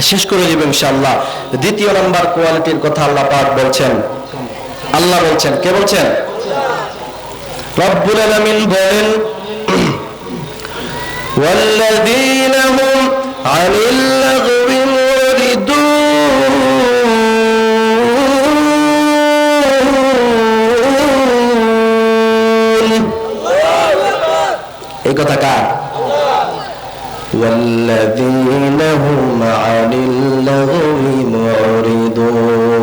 শেষ করে দেব ইনশাআল্লাহ। দ্বিতীয় নাম্বার কোয়ালিটির কথা আল্লাহ পাক বলছেন, আল্লাহ বলছেন, কে বলছেন? রব্বুল আলামিন বলেন, ওয়াল্লাযীনা হুম আনিল লাগবি মুরিদুন। এই কথা কার? ওয়াল্লাযীনা হুম আনিল লাগবি মুরিদুন।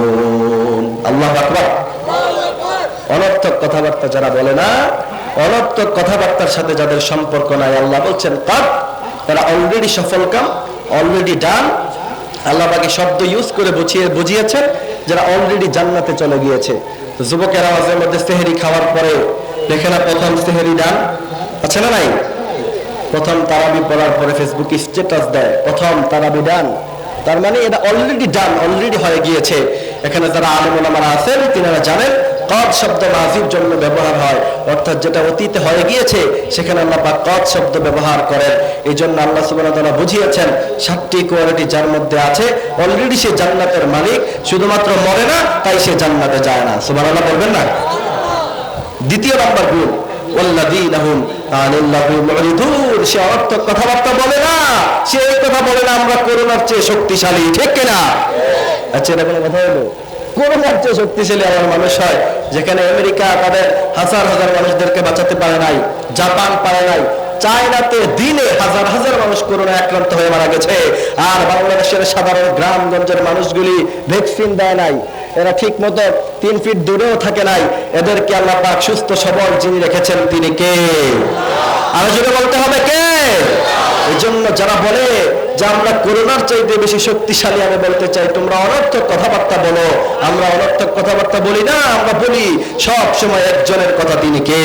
আল্লাহু আকবার। অনর্থক কথাবার্তা যারা বলে না, অনর্থক কথাবার্তার সাথে যাদের সম্পর্ক নাই, আল্লাহ বলছেন কাদ, তারা অলরেডি সফলকাম, অলরেডি ডান। আল্লাহ বাকি শব্দ ইউজ করে বুঝিয়েছেন যারা অলরেডি জান্নাতে চলে গিয়েছে। তো যুবকেরা মাঝে মধ্যে সেহরি খাওয়ার পরে দেখে না, প্রথম সেহরি ডান আছে না নাই? প্রথম তারাবি পড়ার পরে ফেসবুকে স্ট্যাটাস দেয়, প্রথম তারাবি ডান, তার মানে এটা অলরেডি ডান, অলরেডি হয়ে গিয়েছে। এখানে যারা আলেম ওলামারা আছেন তিনারা জানেন কদ শব্দ মাজির জন্য ব্যবহার হয়, অর্থাৎ যেটা অতীতে হয়ে গিয়েছে সেখানে আল্লাহ পাক কদ শব্দ ব্যবহার করেন। এই জন্য আল্লাহ সুবহানাহু ওয়া তাআলা বুঝিয়েছেন 7টি কোয়ালিটি যার মধ্যে আছে অলরেডি সে জান্নাতের মালিক, শুধুমাত্র মরে না তাই সে জান্নাতে যায় না। সুবহানাল্লাহ বলবেন না? দ্বিতীয় নাম্বার গুণ, ওয়াল্লাযীনা হুম আনিল লাগবি মুরিদুন, সে অর্থক কথাবার্তা বলে না, সে এই কথা বলে না আমরা করোনার চেয়ে শক্তিশালী। ঠিক কিনা? আচ্ছা, এটা কোনো কথা হলো? করোনার চেয়ে শক্তিশালী আমার মানুষ হয়, যেখানে আমেরিকা তাদের হাজার হাজার মানুষদেরকে বাঁচাতে পারে নাই, জাপান পারে নাই, চায়নাতে দিনে হাজার হাজার মানুষ করোনা আক্রান্ত হয়ে মারা গেছে, আর বাংলাদেশের সাধারণ গ্রামগঞ্জের মানুষগুলি ভ্যাকসিন দেয় নাই, এরা ঠিক মতো 3 ফিট দূরেও থাকে নাই। এদেরকে আল্লাহ পাক সুস্থ সবল যিনি রেখেছেন তিনি কে? আরো জোরে বলতে হবে কে? এই জন্য যারা বলে যে আমরা করোনার চাইতে বেশি শক্তিশালী। আমি বলতে চাই তোমরা অনর্থক কথাবার্তা বলো, আমরা অনর্থক কথাবার্তা বলি না, আমরা বলি সব সময় একজনের কথা, তিনি কে?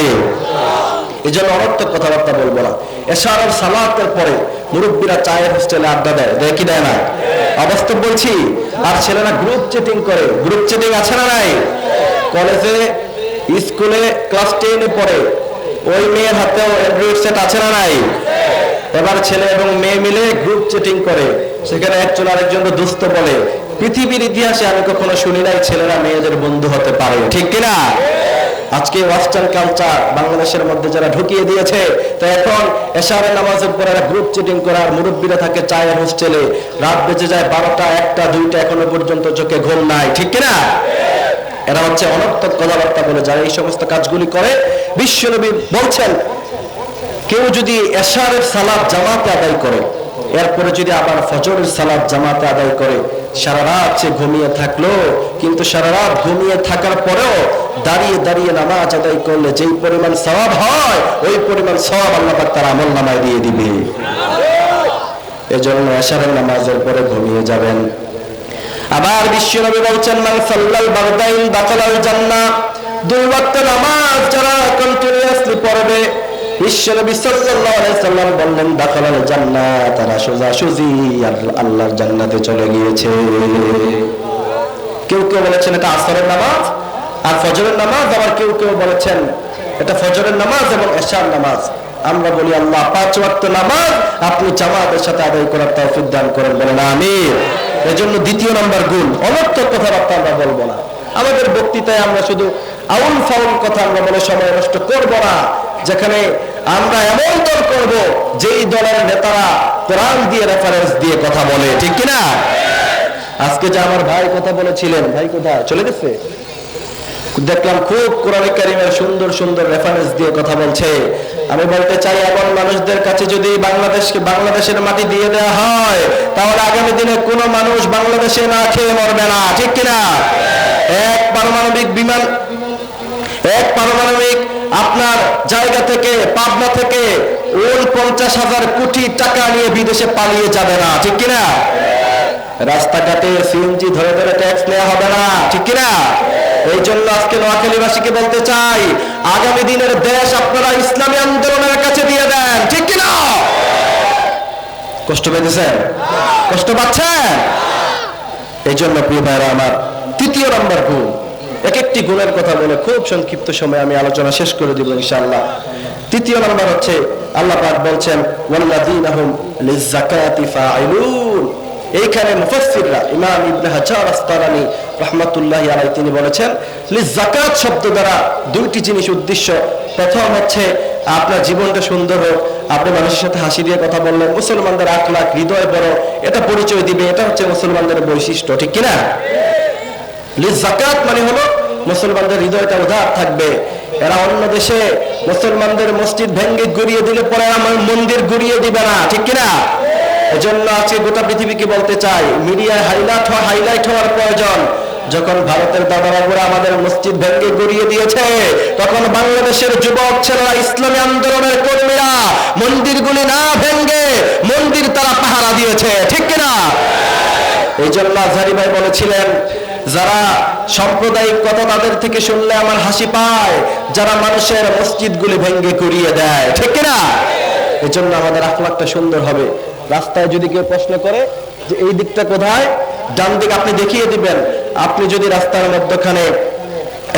এই জন্য অনর্থক কথাবার্তা বলবো না। এশারের সালাতের পরে মুরব্বীরা চায়ের হোস্টেলে আড্ডা দেয়, দেয় কি দেয় না? অবাস্তব বলছি? আর ছেলেরা গ্রুপ চ্যাটিং করে, গ্রুপ চ্যাটিং আছে না নাই? কলেজে স্কুলে ক্লাস 10 পড়ে ওই মেয়ের হাতেও অ্যান্ড্রয়েড সেট আছে না নাই? এবার ছেলে এবং মেয়ে মিলে গ্রুপ চ্যাটিং করে, সেখানে একজন আরেকজনকে দুস্থ বলে। পৃথিবীর ইতিহাসে আমি কখনো শুনি নাই ছেলেরা মেয়েদের বন্ধু হতে পারে, ঠিক কিনা? আজকে ওয়েস্টার্ন কালচার বাংলাদেশের মধ্যে যারা ঢুকিয়ে দিয়েছে, তো এখন এশারের নামাজের পরে গ্রুপ চিটিং করার মুরব্বীরা থাকে চায়ের হোস্টেলে, রাত বেজে যায় 12টা 1টা 2টা, এখনো পর্যন্ত চোখে ঘুম নাই, ঠিক কিনা? এরা হচ্ছে অনর্থক কথাবার্তা বলে যারা এই সমস্ত কাজগুলি করে। বিশ্বনবী বলছেন কেউ যদি এশারের সালাত জামাতে আদায় করে, এরপরে যদি আবার ফজরের সালাত জামাতে আদায় করে, সারা রাত সে ঘুমিয়ে থাকলো, কিন্তু সারা রাত ঘুমিয়ে থাকার পরেও দাঁড়িয়ে দাঁড়িয়ে নামাজ আদায় করলে যেই পরিমাণ সওয়াব হয়, ওই পরিমাণ সওয়াব আল্লাহ পাক তার আমল নামায় দিয়ে দিবে। এজন্য এশারের নামাজের পরে ঘুমিয়ে যাবেন। আবার বিশ্বনবী বলছেন মান সাল্লাল বারদাইন দাখালাল জান্নাহ, দুই ওয়াক্ত নামাজ যারা কন্টিনিউয়াসলি পড়বে, বিশ্বনবী সাল্লাল্লাহু আলাইহি সাল্লাম বললেন দাখালাল জান্নাহ, তারা সোজাসুজি আল্লাহর জান্নাতে চলে গিয়েছে। কেউ কেউ বলেছেন এটা আসরের নামাজ আর ফজরের নামাজ, আবার কেউ কেউ বলেছেন এটা ফজরের নামাজ এবং এশার নামাজ। আমরা বলি আল্লাহ 5 ওয়াক্ত নামাজ আপনি জামাতের সাথে আদায় করার তৌফিক দান করেন, বলেন আমিন। এজন্য দ্বিতীয় নাম্বার গুণ, অনর্থক কথাবার্তা আমরা বলবো না। আমাদের বক্তৃতায় আমরা শুধু আউল ফাউল কথা আমরা বলে সময় নষ্ট করবো না, যেখানে আমরা এমন দল করব যেই দলের নেতারা কোরআন দিয়ে রেফারেন্স দিয়ে কথা বলে, ঠিক কিনা? আজকে যে আমার ভাই কথা বলেছিলেন, ভাই কোথায় চলে গেছে? দেখলাম খুব কোরআনে কারিমের সুন্দর সুন্দর রেফারেন্স দিয়ে কথা বলছে। আমি বলতে চাই এমন মানুষদের কাছে যদি বাংলাদেশের মাটি দিয়ে দেওয়া হয়, তাহলে আগামী দিনে কোনো মানুষ বাংলাদেশে না খেয়ে মরবে না, ঠিক কিনা? এক পারমাণবিক আপনার জায়গা থেকে, পাবনা থেকে 49,000 কোটি টাকা নিয়ে বিদেশে পালিয়ে যাবে না, ঠিক কিনা? রাস্তাঘাটে সিএনজি ধরে ধরে ট্যাক্স নেওয়া হবে না, ঠিক কিনা? এই জন্য আজকে নোয়াখালীবাসীকে বলতে চাই, আগামী দিনের দেশ আপনারা ইসলামী আন্দোলনের কাছে দিয়ে দেন, ঠিক কিনা? কষ্ট পেতেছেন? কষ্ট পাচ্ছেন? এই জন্য প্রিয় ভাইরা আমার, তৃতীয় নম্বর গুণ, এক একটি গুণের কথা বলে খুব সংক্ষিপ্ত সময় আমি আলোচনা শেষ করে দিব ইনশাআল্লাহ। তৃতীয় নম্বর হচ্ছে আল্লাহ পাক বলছেন ওয়াল্লাযীনা হুম লিয-যাকাতি ফাঈলুন। এইখানে মুফাসসিররা ইমাম ইবনে হাজার আসকালানী রাহমাতুল্লাহি আলাইহি তিনি বলেছেন লিয-যাকাত শব্দ দ্বারা দুইটি জিনিস উদ্দেশ্য। প্রথম হচ্ছে আপনার জীবনটা সুন্দর হোক, আপনি মানুষের সাথে হাসি দিয়ে কথা বললেন, মুসলমানদের আখলাক, হৃদয় বড়, এটা পরিচয় দিবে, এটা হচ্ছে মুসলমানদের বৈশিষ্ট্য, ঠিক কিনা? লিয-যাকাত মানে হলো মুসলমানদের হৃদয়টা উদার থাকবে। এরা অন্য দেশে মুসলমানদের মসজিদ ভেঙে গুড়িয়ে দিলে পরে আমার মন্দির গুড়িয়ে দিবে না, ঠিক কিনা? এজন্য আজকে গোটা পৃথিবীকে বলতে চাই, মিডিয়ায় হাইলাইট হওয়ার প্রয়োজন। যখন ভারতের দাদাবাবুরা আমাদের মসজিদ ভেঙে গুড়িয়ে দিয়েছে, তখন বাংলাদেশের যুবক ছেলেরা, ইসলামী আন্দোলনের কর্মীরা মন্দিরগুলি না ভেঙে মন্দির তারা পাহারা দিয়েছে, ঠিক কিনা? এই জন্য আজহারি ভাই বলেছিলেন যারা সাম্প্রদায়িক কথা তাদের থেকে শুনলে আমার হাসি পায়, যারা মানুষের মসজিদগুলি ভেঙে গুড়িয়ে দেয়, ঠিক কিনা? এই জন্য আমাদের আখলাকটা সুন্দর হবে। রাস্তায় যদি কেউ প্রশ্ন করে যে এই দিকটা কোথায়, ডান দিক আপনি দেখিয়ে দিবেন। আপনি যদি রাস্তার মধ্যখানে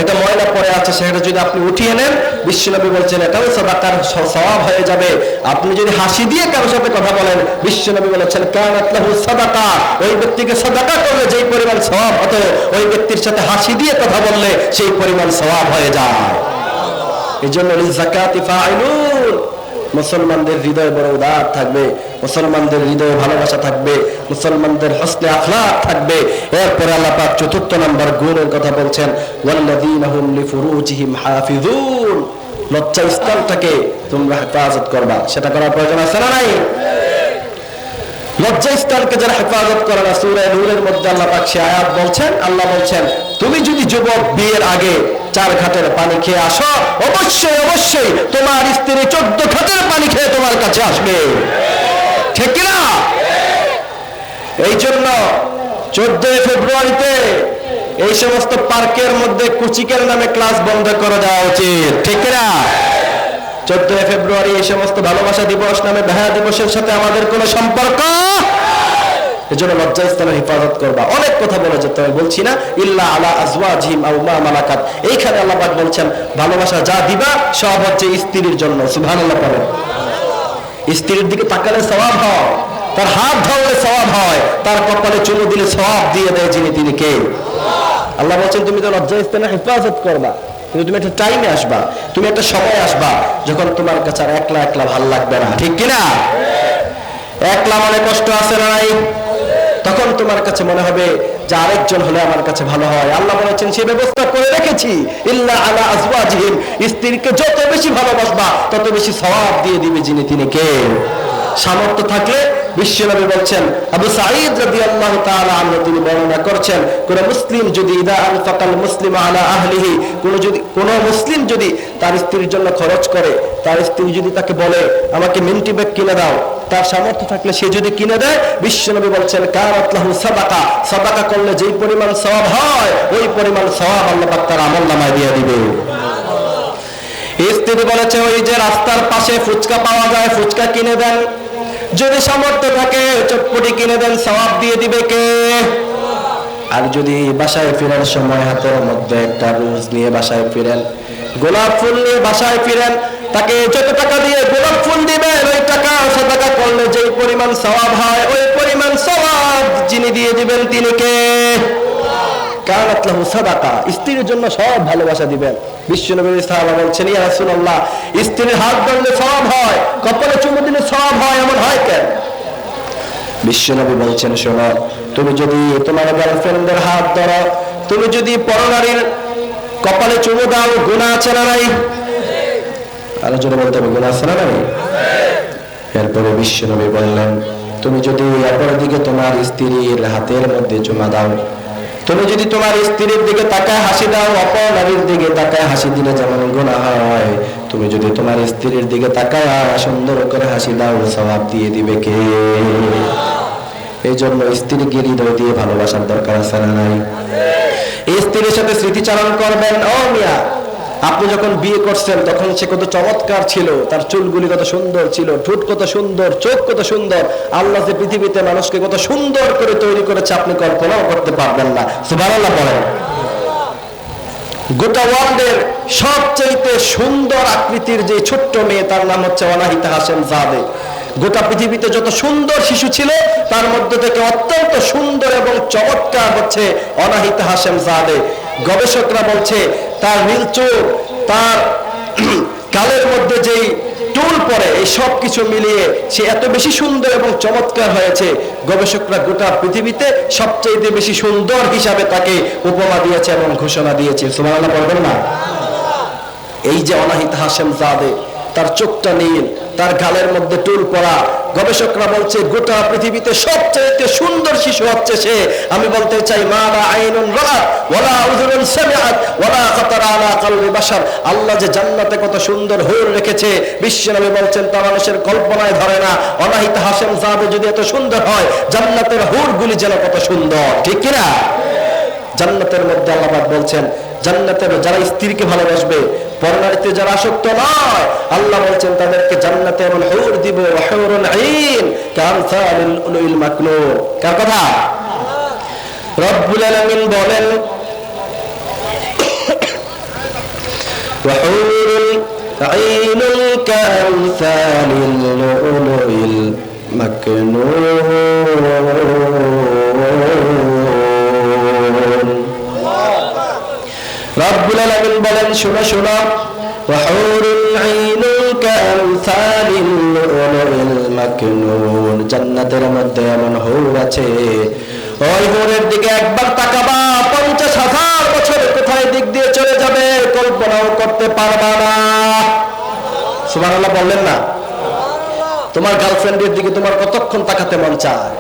একটা ময়লা পড়ে আছে, সেটা যদি আপনি উঠিয়ে নেন, বিশ্বনবী বলছেন এটাও সাদাকার সওয়াব হয়ে যাবে। আপনি যদি হাসি দিয়ে কারোর সাথে কথা বলেন, বিশ্বনবী বলেছেন কানাত লাহু সাদাকা, ওই ব্যক্তিকে সাদাকা করলে যেই পরিমাণ সওয়াব হতো, ওই ব্যক্তির সাথে হাসি দিয়ে কথা বললে সেই পরিমাণ সওয়াব হয়ে যায়। এই জন্য লিয-যাকাতি ফাঈলুন, মুসলমানদের হৃদয় বড় উদার থাকবে, মুসলমানদের হৃদয়ে ভালোবাসা থাকবে, মুসলমানদের হসনে আখলাক থাকবে। এরপরে আল্লাহ পাক চতুর্থ নম্বর গুণের কথা বলছেন ওয়াল্লাযীনা হুম লিফুরুজিহিম হাফিজুন। লজ্জা স্থানটাকে তোমরা হেফাজত করবা, সেটা করার প্রয়োজন আছে না নাই? লজ্জা স্থানকে যারা হেফাজত করে না, সূরা নূরের মধ্যে আল্লাহ পাক সে আয়াত বলছেন, আল্লাহ বলছেন তুমি যদি যুবক বিয়ের আগে 4 ঘাটের পানি খেয়ে আসো, অবশ্যই অবশ্যই তোমার স্ত্রী 14 ঘাটের পানি খেয়ে তোমার কাছে আসবে, ঠিক কিনা? এই জন্য 14 ফেব্রুয়ারিতে এই সমস্ত পার্কের মধ্যে কুচিকের নামে ক্লাস বন্ধ করে দেওয়া উচিত, ঠিক না? 14 ফেব্রুয়ারি এই সমস্ত ভালোবাসা দিবস নামে বেহায়া দিবসের সাথে আমাদের কোনো সম্পর্ক। এজন্য লজ্জাস্থানের হেফাজত করবা। অনেক কথা বলে যেতে হবে, বলছি না, ইল্লা আলা আজওয়াজিহিম আও মা মালাকাত। এইখানে আল্লাহ পাক বলছেন ভালোবাসা যা দিবা সব হচ্ছে স্ত্রীর জন্য। সুবহানাল্লাহ পড়েন। স্ত্রীর দিকে তাকালে সওয়াব হয়, তার হাত ধরলে সওয়াব হয়, তার কপালে চুমু দিলে সওয়াব দিয়ে দেয় যিনি, তিনি কে? আল্লাহ বলছেন তুমি তো লজ্জাস্থানের হেফাজত করবা, কিন্তু তুমি একটা টাইমে আসবা, তুমি একটা সময় আসবা যখন তোমার কাছে আর একলা একলা ভাল লাগবে না, ঠিক কিনা? একলা মনে কষ্ট আছে না নাই? তখন তোমার কাছে মনে হবে যে আরেকজন হলে আমার কাছে ভালো হয়। আল্লাহ বলেছেন সেই ব্যবস্থা করে রেখেছি, ইল্লা আলা আজওয়াজিহিম। স্ত্রীকে যত বেশি ভালোবাসবা তত বেশি সওয়াব দিয়ে দিবে যিনি, তিনি কে? সামর্থ্য থাকলে বিশ্বনবী বলছেন, আবু সাঈদ রাদিয়াল্লাহু তাআলা আনহু তিনি বর্ণনা করছেন, কোন মুসলিম যদি ইদা আনফাকাল মুসলিম আলা আহলিহি, কোন মুসলিম যদি তার স্ত্রীর জন্য খরচ করে, তার স্ত্রী যদি তাকে বলে আমাকে মিন্টি ব্যাগ কিনে দাও, তার সামর্থ্য থাকলে সে যদি কিনে দেয়, বিশ্বনবী বলছেন কারাত লাহু সাদাকা, সাদাকা করলে যেই পরিমাণ সওয়াব হয় ওই পরিমাণ সওয়াব আল্লাহ পাক তার আমলনামায় দিয়ে দিবে। স্ত্রী বলেছে ওই যে রাস্তার পাশে ফুচকা পাওয়া যায়, ফুচকা কিনে দেন, যদি সামর্থ্য থাকে চটপটি কিনে দেন, সওয়াব দিয়ে দিবে কে? আর যদি বাসায় ফেরার সময় হাতের মধ্যে একটা রোজ নিয়ে বাসায় ফিরেন, গোলাপ ফুল নিয়ে বাসায় ফিরেন, তাকে যত টাকা দিয়ে গোলাপ ফুল দিবেন ওই টাকা সাদাকা করলে যেই পরিমাণ সওয়াব হয় ওই পরিমাণ সওয়াব যিনি দিয়ে দিবেন তিনি কে? কারাত লাহু সাদাকা। স্ত্রীর জন্য সব ভালোবাসা দিবেন। বিশ্বনবী সাহাবা বলছেন ইয়া রাসূলুল্লাহ, স্ত্রীর হাত ধরলে সওয়াব হয়, কপালে চুমু দিলে সওয়াব হয়, এমন হয় কেন? বিশ্বনবী বলছেন শোনো, তুমি যদি তোমার গার্লফ্রেন্ডের হাত ধরো, তুমি যদি পরনারীর কপালে চুমু দাও, গুনাহ আছে না নাই? আরো জোরে বলতে হবে, গুনাহ আছে না নাই? এরপরে বিশ্বনবী বললেন তুমি যদি অপরদিকে তোমার স্ত্রীর হাতের মধ্যে চুমা দাও, তুমি যদি তোমার স্ত্রীর দিকে তাকায় হাসি দাও, অপর নারীর দিকে তাকায় হাসি দিলে যেমন গুনাহ হয়, তুমি যদি তোমার স্ত্রীর দিকে তাকায় সুন্দর করে হাসি দাও, সওয়াব দিয়ে দিবে কে? এই জন্য স্ত্রীকে হৃদয় দিয়ে ভালোবাসার দরকার আছে না নাই? স্ত্রীর সাথে স্মৃতিচারণ করবেন। ও মিয়া, আপনি যখন বিয়ে করছেন তখন সে কত চমৎকার ছিল, তার চুলগুলি কত সুন্দর ছিল, ঠোঁট কত সুন্দর, চোখ কত সুন্দর। আল্লাহ যে পৃথিবীতে মানুষকে কত সুন্দর করে তৈরি করেছে আপনি কল্পনাও করতে পারবেন না। সুবহানাল্লাহ বলেন। গোটা ওয়ার্ল্ডের সবচেয়ে সুন্দর আকৃতির যে ছোট্ট মেয়ে, তার নাম হচ্ছে অনাহিতা হাশেম জাদে। গোটা পৃথিবীতে যত সুন্দর শিশু ছিল তার মধ্যে থেকে অত্যন্ত সুন্দর এবং চমৎকার হচ্ছে অনাহিতা হাশেম জাদে। গবেষকরা বলছে তার নীল চোখ, তার গালের মধ্যে যেই টুল পরে, এই সব কিছু মিলিয়ে সে এত বেশি সুন্দর এবং চমৎকার হয়েছে, গবেষকরা গোটা পৃথিবীতে সবচেয়ে বেশি সুন্দর হিসাবে তাকে উপমা দিয়েছে এবং ঘোষণা দিয়েছে। সুবহানাল্লাহ বলবেন না? এই যে অনাহিতা হাশেম জাদে, তার চোখটা নীল, তার গালের মধ্যে টুল পরা, গবেষকরা বলছে গোটা পৃথিবীতে সবচেয়ে সুন্দর শিশু হচ্ছে সে। আমি বলতে চাই মা লা আইনুন রাআত ওয়ালা উযুনুন সামিআত ওয়ালা খাতারা আলা কলবি বাশার। আল্লাহ যে জান্নাতে কত সুন্দর হুর রেখেছে, বিশ্বনবী বলছেন তা মানুষের কল্পনায় ধরে না। অনাহিতা হাশেম জাদে যদি এত সুন্দর হয়, জান্নাতের হুরগুলি যেন কত সুন্দর, ঠিক কি না? জান্নাতের মধ্যে আল্লাহ পাক বলছেন জান্নাতের যারা স্ত্রীকে ভালোবাসবে, পরনারীতে যারা আসক্ত নয়, আল্লাহ বলছেন তাদেরকে জান্নাতে এমন হুর দিব, হুরুন আইন কামসালিল উলুল মাকনুন। কার কথা? রব্বুল আলামিন বলেন হুরুন আইনুন কামসালিল উলুল মাকনুন। রব্বুল আলামিন বলেন শোনো শোনো, ওয়াহুরুল আইনুন কামসালিল উলুল মাকনুন। জান্নাতের মধ্যে এমন হুর আছে, ওই হুরের দিকে একবার তাকাবা 50,000 বছর কোথায় দিক দিয়ে চলে যাবে কল্পনাও করতে পারবা না। সুবহানাল্লাহ বললেন না? তোমার গার্লফ্রেন্ডের দিকে তোমার কতক্ষণ তাকাতে মন চায়,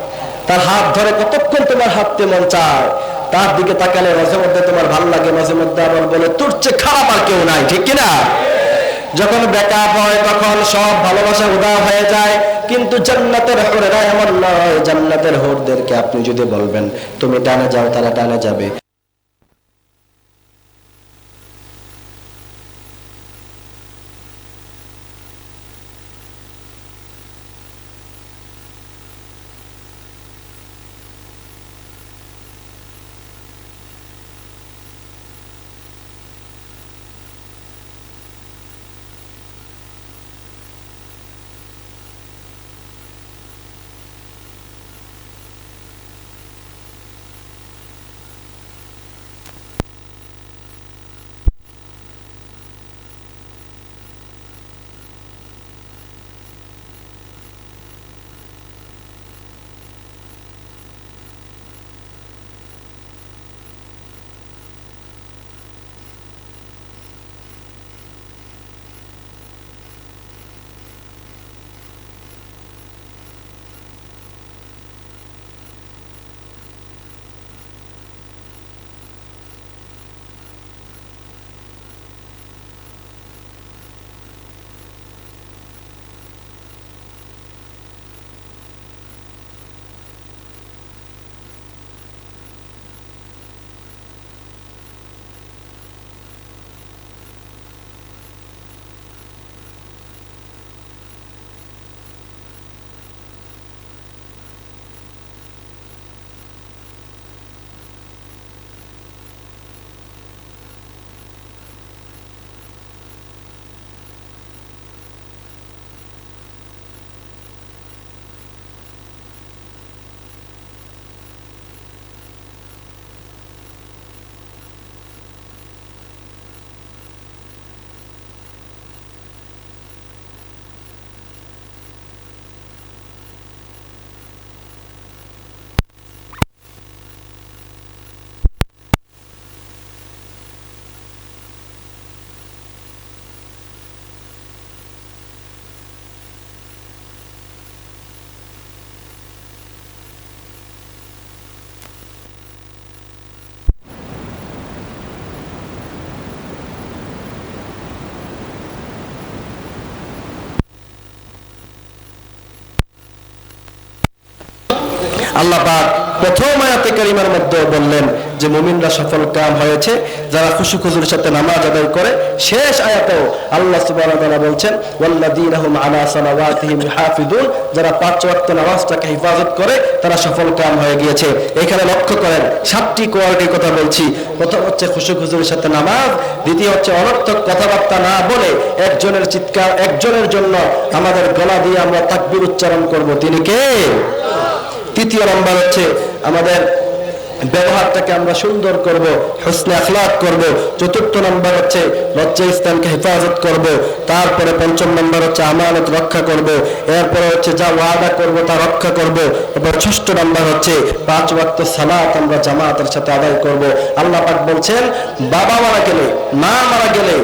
তার হাত ধরে কতক্ষণ তোমার হাঁটতে মন চায়, তার দিকে তাকালে মাঝে মধ্যে তোমার ভালো লাগে, মাঝে মধ্যে আবার বলে তোর চেয়ে খারাপ আর কেউ নাই, ঠিক কিনা? যখন ব্রেকআপ হয় তখন সব ভালোবাসা উধাও হয়ে যায়, কিন্তু জান্নাতের হুরেরা এমন নয়। জান্নাতের হুরদেরকে আপনি যদি বলবেন তুমি ডানে যাও, তারা ডানে যাবে। আল্লাহ পাক প্রথম আয়াতে কারিমার মধ্যে বললেন যে মুমিনরা সফল কাম হয়েছে যারা খুশু খুজুর সাথে নামাজ আদায় করে। শেষ আয়াতেও আল্লাহ সুবহানাহু ওয়া তাআলা বলছেন ওয়াল্লাযীনা হুম আলা সালাওয়াতিহিম ইউহাফিজুন, যারা পাঁচ ওয়াক্ত নামাজটাকে হিফাজত করে তারা সফল কাম হয়ে গিয়েছে। এখানে লক্ষ্য করেন 7টি কোয়ালিটির কথা বলছি। প্রথম হচ্ছে খুশু খুজুরের সাথে নামাজ, দ্বিতীয় হচ্ছে অনর্থক কথাবার্তা না বলে একজনের চিৎকার একজনের জন্য আমাদের গলা দিয়ে আমরা তাকবীর উচ্চারণ করব, তিনি কে? তৃতীয় নম্বর হচ্ছে আমাদের ব্যবহারটাকে আমরা সুন্দর করব, হুসনে আখলাক করব। চতুর্থ নম্বর হচ্ছে লজ্জা স্থানকে হেফাজত করব। তারপরে পঞ্চম নম্বর হচ্ছে আমানত রক্ষা করব। এরপরে হচ্ছে যা ওয়াদা করব তা রক্ষা করব। এবার ষষ্ঠ নম্বর হচ্ছে 5 ওয়াক্ত সালাত আমরা জামাতের সাথে আদায় করব। আল্লাহ পাক বলছেন বাবা মারা গেলে, মা মারা গেলে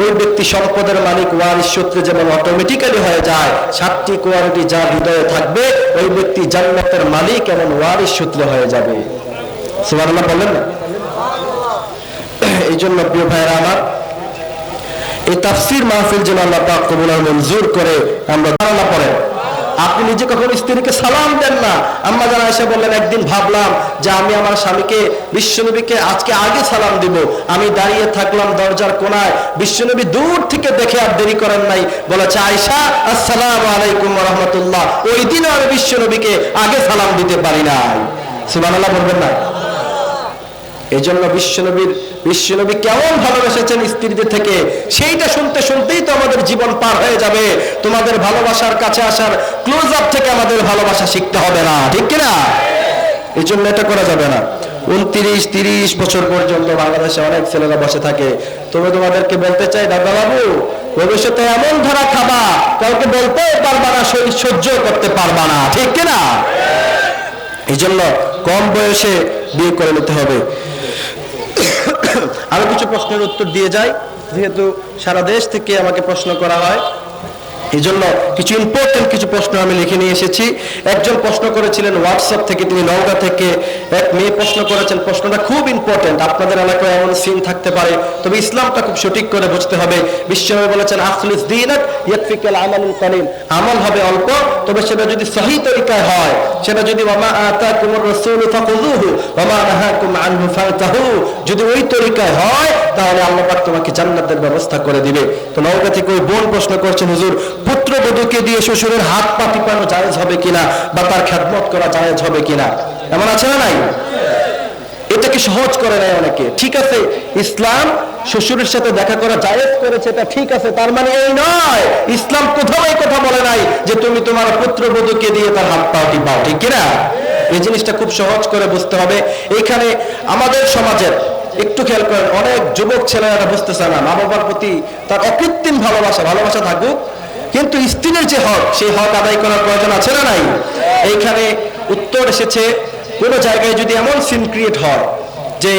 ওই ব্যক্তি সম্পদের মালিক ওয়ারিস সূত্রে যেমন অটোমেটিক্যালি হয়ে যায়, 7টি কোয়ালিটি যার হৃদয়ে থাকবে ওই ব্যক্তি জান্নাতের মালিক এবং ওয়ারিস সূত্রে হয়ে যাবে। সুবহানাল্লাহ বলেন না? এই জন্য প্রিয় ভাইরা আমার, এই তাফসীর মাহফিল যেন আল্লাহ পাক কবুল আর মঞ্জুর করে। আমরা ধারণা পড়েন, আপনি নিজে কখনো স্ত্রীকে সালাম দেন না। আম্মা জান আয়েশা বললেন একদিন ভাবলাম যে আমি আমার স্বামীকে বিশ্বনবীকে আজকে আগে সালাম দিব। আমি দাঁড়িয়ে থাকলাম দরজার কোনায়, বিশ্বনবী দূর থেকে দেখে আর দেরি করেন নাই, বলেছে আয়েশা আসসালামু আলাইকুম ওয়া রাহমাতুল্লাহ। ওই দিনও আমি বিশ্বনবীকে আগে সালাম দিতে পারি নাই। সুবহানাল্লাহ বলবেন না? এই জন্য বিশ্বনবী কেমন ভালোবেসেছেন স্ত্রীদের থেকে সেইটা শুনতে শুনতেই তো আমাদের জীবন পার হয়ে যাবে। তোমাদের ভালোবাসার কাছে আসার ক্লোজ আপ থেকে আমাদের ভালোবাসা শিখতে হবে না, ঠিক কিনা? এই জন্য এটা করা যাবে না। 29-30 বছর পর্যন্ত বাংলাদেশে অনেক ছেলেরা বসে থাকে। তবে তোমাদেরকে বলতে চাই দাদা বাবু, ভবিষ্যতে এমন ধরা খাবা কাউকে বলতে পারবা না, শরীর সহ্য করতে পারবা না, ঠিক কিনা? এই জন্য কম বয়সে বিয়ে করে নিতে হবে। আরো কিছু প্রশ্নের উত্তর দিয়ে যাই, যেহেতু সারা দেশ থেকে আমাকে প্রশ্ন করা হয়। এই জন্য কিছু ইম্পর্টেন্ট কিছু প্রশ্ন আমি লিখে নিয়ে এসেছি। একজন প্রশ্ন করেছিলেন হোয়াটসঅ্যাপ থেকে, তিনি নওগাঁ থেকে এক মেয়ে প্রশ্ন করেছেন। প্রশ্নটা খুব ইম্পর্টেন্ট। আপনাদের এলাকায় এমন সিন থাকতে পারে, তবে ইসলামটা খুব সঠিক করে বুঝতে হবে। বিশ্বনবী বলেছেন আখলিস দীনাক ইয়াকফিকাল আমালুল কলিল, আমল হবে অল্প, তবে সেটা যদি সহি তরিকায় হয়, সেটা যদি ওয়ামা আতাকুমুর রাসূলু ফাখুযুহু ওয়ামা নাহাকুম আনহু ফান্তাহু, যদি ওই তরিকায় হয় তাহলে আল্লাহ পাক তোমাকে জান্নাতের ব্যবস্থা করে দিবে। তো নওগাঁ থেকে ওই বোন প্রশ্ন করছেন, হুজুর পুত্রবধূকে দিয়ে শ্বশুরের হাত পা টিপানো জায়েজ হবে কিনা, বা তার খেদমত করা জায়েজ হবে কিনা? এমন আছে না নাই? এটাকে সহজ করে নেয় অনেকে। ঠিক আছে, ইসলাম শ্বশুরের সাথে দেখা করা জায়েজ করেছে, এটা ঠিক আছে, তার মানে এই নয় ইসলাম কোথাও এই কথা বলে নাই যে তুমি তোমার পুত্রবধূকে দিয়ে তার হাত পা টিপাও, ঠিক কিনা? এই জিনিসটা খুব সহজ করে বুঝতে হবে। এইখানে আমাদের সমাজের একটু খেয়াল করেন, অনেক যুবক ছেলেরা বুঝতেছে না, মা বাবার প্রতি তার অকৃত্রিম ভালোবাসা থাকুক, কিন্তু স্ত্রীর যে হক, সেই হক আদায় করার প্রয়োজন আছে না নাই? এইখানে উত্তর এসেছে, কোন জায়গায় যদি এমন সিন ক্রিয়েট হয় যে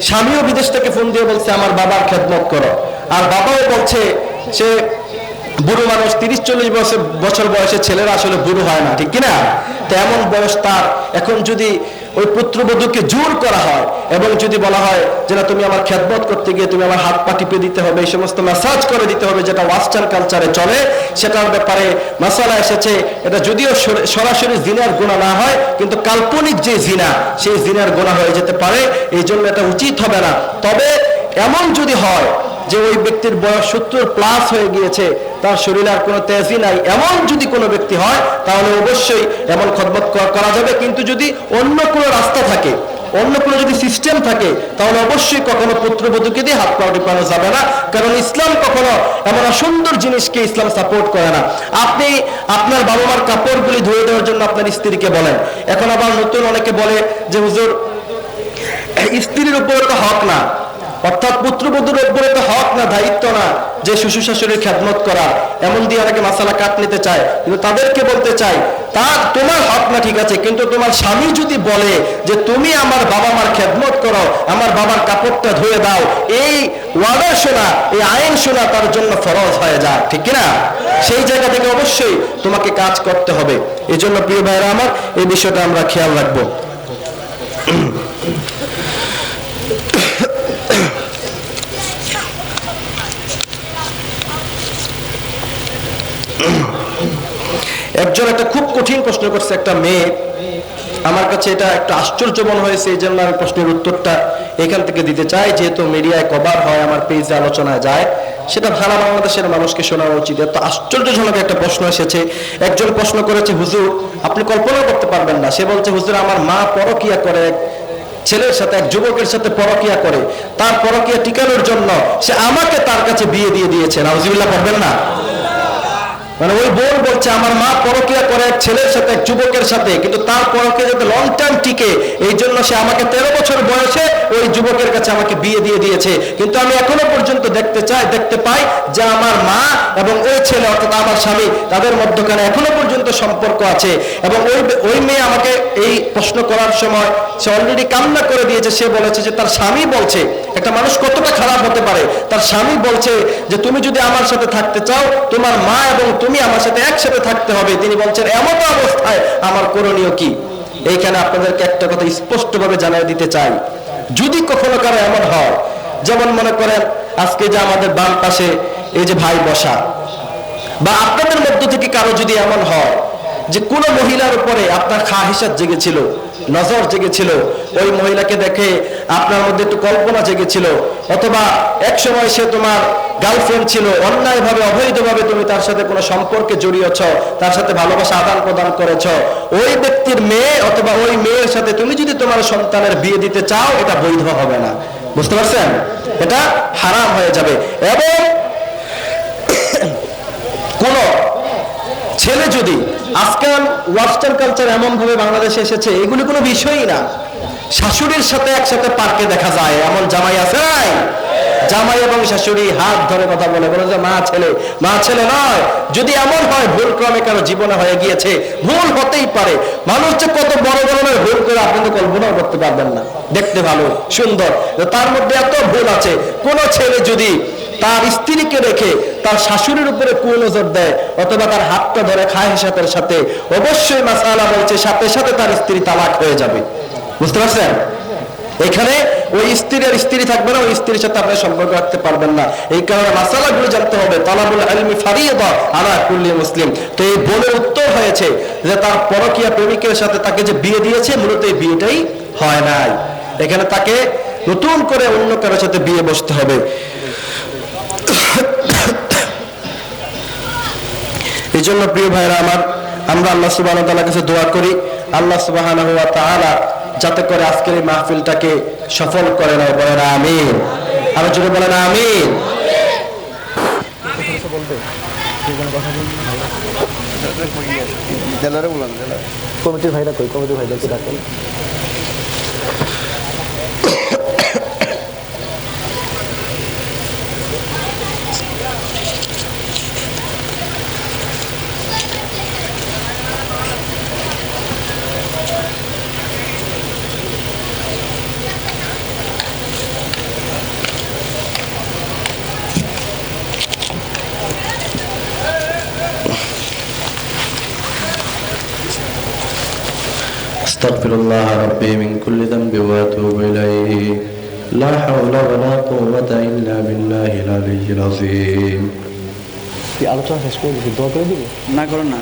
স্বামীও বিদেশ থেকে ফোন দিয়ে বলছে আমার বাবার খেদমত করো, আর বাবাও বলছে সে বুড়ো মানুষ, 30-40 বছর বয়সে ছেলেরা আসলে বুড়ো হয় না, ঠিক কিনা? তো এমন বয়স তার, এখন যদি ওই পুত্রবধূকে জোর করা হয় এবং যদি বলা হয় যে না তুমি আমার খেদমত করতে গিয়ে তুমি আমার হাত পা টিপে দিতে হবে, এই সমস্ত ম্যাসাজ করে দিতে হবে, যেটা ওয়েস্টার্ন কালচারে চলে, সেটার ব্যাপারে মাসালা এসেছে। এটা যদিও সরাসরি জিনার গুনাহ না হয়, কিন্তু কাল্পনিক যে জিনা, সেই জিনার গুনাহ হয়ে যেতে পারে। এই জন্য এটা উচিত হবে না। তবে এমন যদি হয় যে ওই ব্যক্তির বয়স 70+ হয়ে গিয়েছে, তার শরীরে আর কোনো তেজি নাই, এমন যদি কোনো ব্যক্তি হয়, তাহলে অবশ্যই এমন খেদমত করা যাবে। কিন্তু যদি অন্য কোনো রাস্তা থাকে, অন্য কোনো যদি সিস্টেম থাকে, তাহলে অবশ্যই কখনো পুত্রবধূকে দিয়ে হাত পা টিপানো যাবে না, কারণ ইসলাম কখনো এমন অসুন্দর জিনিসকে ইসলাম সাপোর্ট করে না। আপনি আপনার বাবা মার কাপড়গুলি ধুয়ে দেওয়ার জন্য আপনার স্ত্রীকে বলেন, এখন আবার নতুন অনেকে বলে যে হুজুর স্ত্রীর উপরে তো হক না, অর্থাৎ পুত্রবধূর উপরে তো হক না, দায়িত্ব না যে শ্বশুর শাশুড়ির খেদমত করা, এমন দিয়ে অনেকে মাসালা কাট নিতে চায়। কিন্তু তাদেরকে বলতে চাই, তা তোমার হক না, ঠিক আছে, কিন্তু তোমার স্বামী যদি বলে যে তুমি আমার বাবা মার খেদমত করো, আমার বাবার কাপড়টা ধুয়ে দাও, এই ওয়ার্ডার শোনা, এই আইন শোনা তার জন্য ফরজ হয়ে যায়, ঠিক কিনা? সেই জায়গা থেকে অবশ্যই তোমাকে কাজ করতে হবে। এই জন্য প্রিয় ভাইরা আমার, এই বিষয়টা আমরা খেয়াল রাখবো। একজন একটা খুব কঠিন প্রশ্ন করছে, একটা মেয়ে, আমার কাছে এটা একটা আশ্চর্য মনে হয়েছে, এই জন্য আমি প্রশ্নের উত্তরটা এখান থেকে দিতে চাই, যেহেতু মিডিয়ায় কভার হয়, আমার পেজে আলোচনায় যায়, সেটা সারা বাংলাদেশের মানুষকে শোনা উচিত। এত আশ্চর্যজনক একটা প্রশ্ন এসেছে। একজন প্রশ্ন করেছে, হুজুর আপনি কল্পনা করতে পারবেন না, সে বলছে হুজুর আমার মা পরকিয়া করে, ছেলের সাথে, এক যুবকের সাথে পরকিয়া করে, তার পরকিয়া টিকানোর জন্য সে আমাকে তার কাছে বিয়ে দিয়ে দিয়েছে। নাউজুবিল্লাহ পড়বেন না? মানে ওই বোন বলছে আমার মা পরকিয়া করে এক ছেলের সাথে, এক যুবকের সাথে, কিন্তু তার পরকিয়া যাতে লং টাইম টিকে, এই জন্য সে আমাকে 13 বছর বয়সে ওই যুবকের কাছে আমাকে বিয়ে দিয়ে দিয়েছে। কিন্তু আমি এখনো পর্যন্ত দেখতে পাই যে আমার মা এবং ওই ছেলে, অর্থাৎ আমার স্বামী, তাদের মধ্যখানে এখনো পর্যন্ত সম্পর্ক আছে। এবং ওই মেয়ে আমাকে এই প্রশ্ন করার সময় সে অলরেডি কান্না করে দিয়েছে। সে বলেছে যে তার স্বামী বলছে, একটা মানুষ কতটা খারাপ হতে পারে, তার স্বামী বলছে যে তুমি যদি আমার সাথে থাকতে চাও, তোমার মা এবং তুমি আমার সাথে একসাথে থাকতে হবে। তিনি বলছেন এমন অবস্থায় আমার করণীয় কি? এইখানে আপনাদেরকে একটা কথা স্পষ্টভাবে জানিয়ে দিতে চাই, যদি কখনো কারো এমন হয়, যেমন মনে করেন আজকে যে আমাদের বাম পাশে এই যে ভাই বসা, বা আপনাদের মধ্য থেকে কারো যদি এমন হয় যে কোনো মহিলার উপরে আপনার খাহিসাত জেগেছিল, নজর জেগেছিল, ওই মহিলাকে দেখে আপনার মধ্যে একটু কল্পনা জেগেছিল, অথবা এক সময় সে তোমার গার্লফ্রেন্ড ছিল, অন্যায়ভাবে অবৈধভাবে তুমি তার সাথে কোনো সম্পর্কে জড়িয়েছ, তার সাথে ভালোবাসা আদান প্রদান করেছ, ওই ব্যক্তির মেয়ে অথবা ওই মেয়ের সাথে তুমি যদি তোমার সন্তানের বিয়ে দিতে চাও, এটা বৈধ হবে না। বুঝতে পারছেন? এটা হারাম হয়ে যাবে। এবং কোন ছেলে যদি, আজকাল ওয়েস্টার্ন কালচার এমন ভাবে বাংলাদেশে এসেছে, এগুলি কোনো বিষয়ই না, শাশুড়ির সাথে একসাথে পার্কে দেখা যায়, এমন জামাই আছে নাই? জামাই এবং শাশুড়ি হাত ধরে কথা বলে যে মা ছেলে নয়। যদি এমন হয় ভুল ক্রমে কারো জীবনে হয়ে গিয়েছে, ভুল হতেই পারে, মানুষ যে কত বড় ধরনের ভুল করে আপনি তো কল্পনাও করতে পারবেন না। দেখতে ভালো সুন্দর, তার মধ্যে এত ভুল আছে। কোন ছেলে যদি তার স্ত্রীকে রেখে তার শাশুড়ির উপরে কুনজর দেয় অথবা তার হাতটা ধরে খায় হিসাবের সাথে, অবশ্যই মাসআলা বলছে সাথে সাথে তার স্ত্রী তালাক হয়ে যাবে। বুঝতে পারছেন? এখানে ওই স্ত্রী থাকবে না, ওই স্ত্রীর সাথে আপনি সম্পর্ক রাখতে পারবেন না। এই কারণে মাসালাগুলো জানতে হবে। তালাবুল ইলমি ফারিয়্যা আলা কুল্লি মুসলিম। তো এই বোনের উত্তর হয়েছে যে তার পরকীয়া প্রেমিকের সাথে তাকে যে বিয়ে দিয়েছে, মূলত এই বিয়েটাই হয় নাই। এখানে তাকে নতুন করে অন্য কারোর সাথে বিয়ে বসতে হবে। এই জন্য প্রিয় ভাইরা আমার, আমরা আল্লাহ সুবহানাহু ওয়া তাআলার কাছে দোয়া করি, আল্লাহ সুবহানাহু ওয়া তাআলা যাতে করে আজকের এই মাহফিলটাকে সফল করে নেয়। বলেন আমিন। আরো জোরে বলেন আমিন। কমিটির ভাইরা কই? কমিটির ভাইদেরকে ডাকেন। আস্তাগফিরুল্লাহ রাব্বি মিন কুল্লি যামবি ওয়া আতুবু ইলাইহি লা হাওলা ওয়া লা কুওয়াতা ইল্লা বিল্লাহিল আলিয়্যিল আযীম। কি আলোচনা শেষ করে দিবি? দোয়া করে দিবি? না করো না,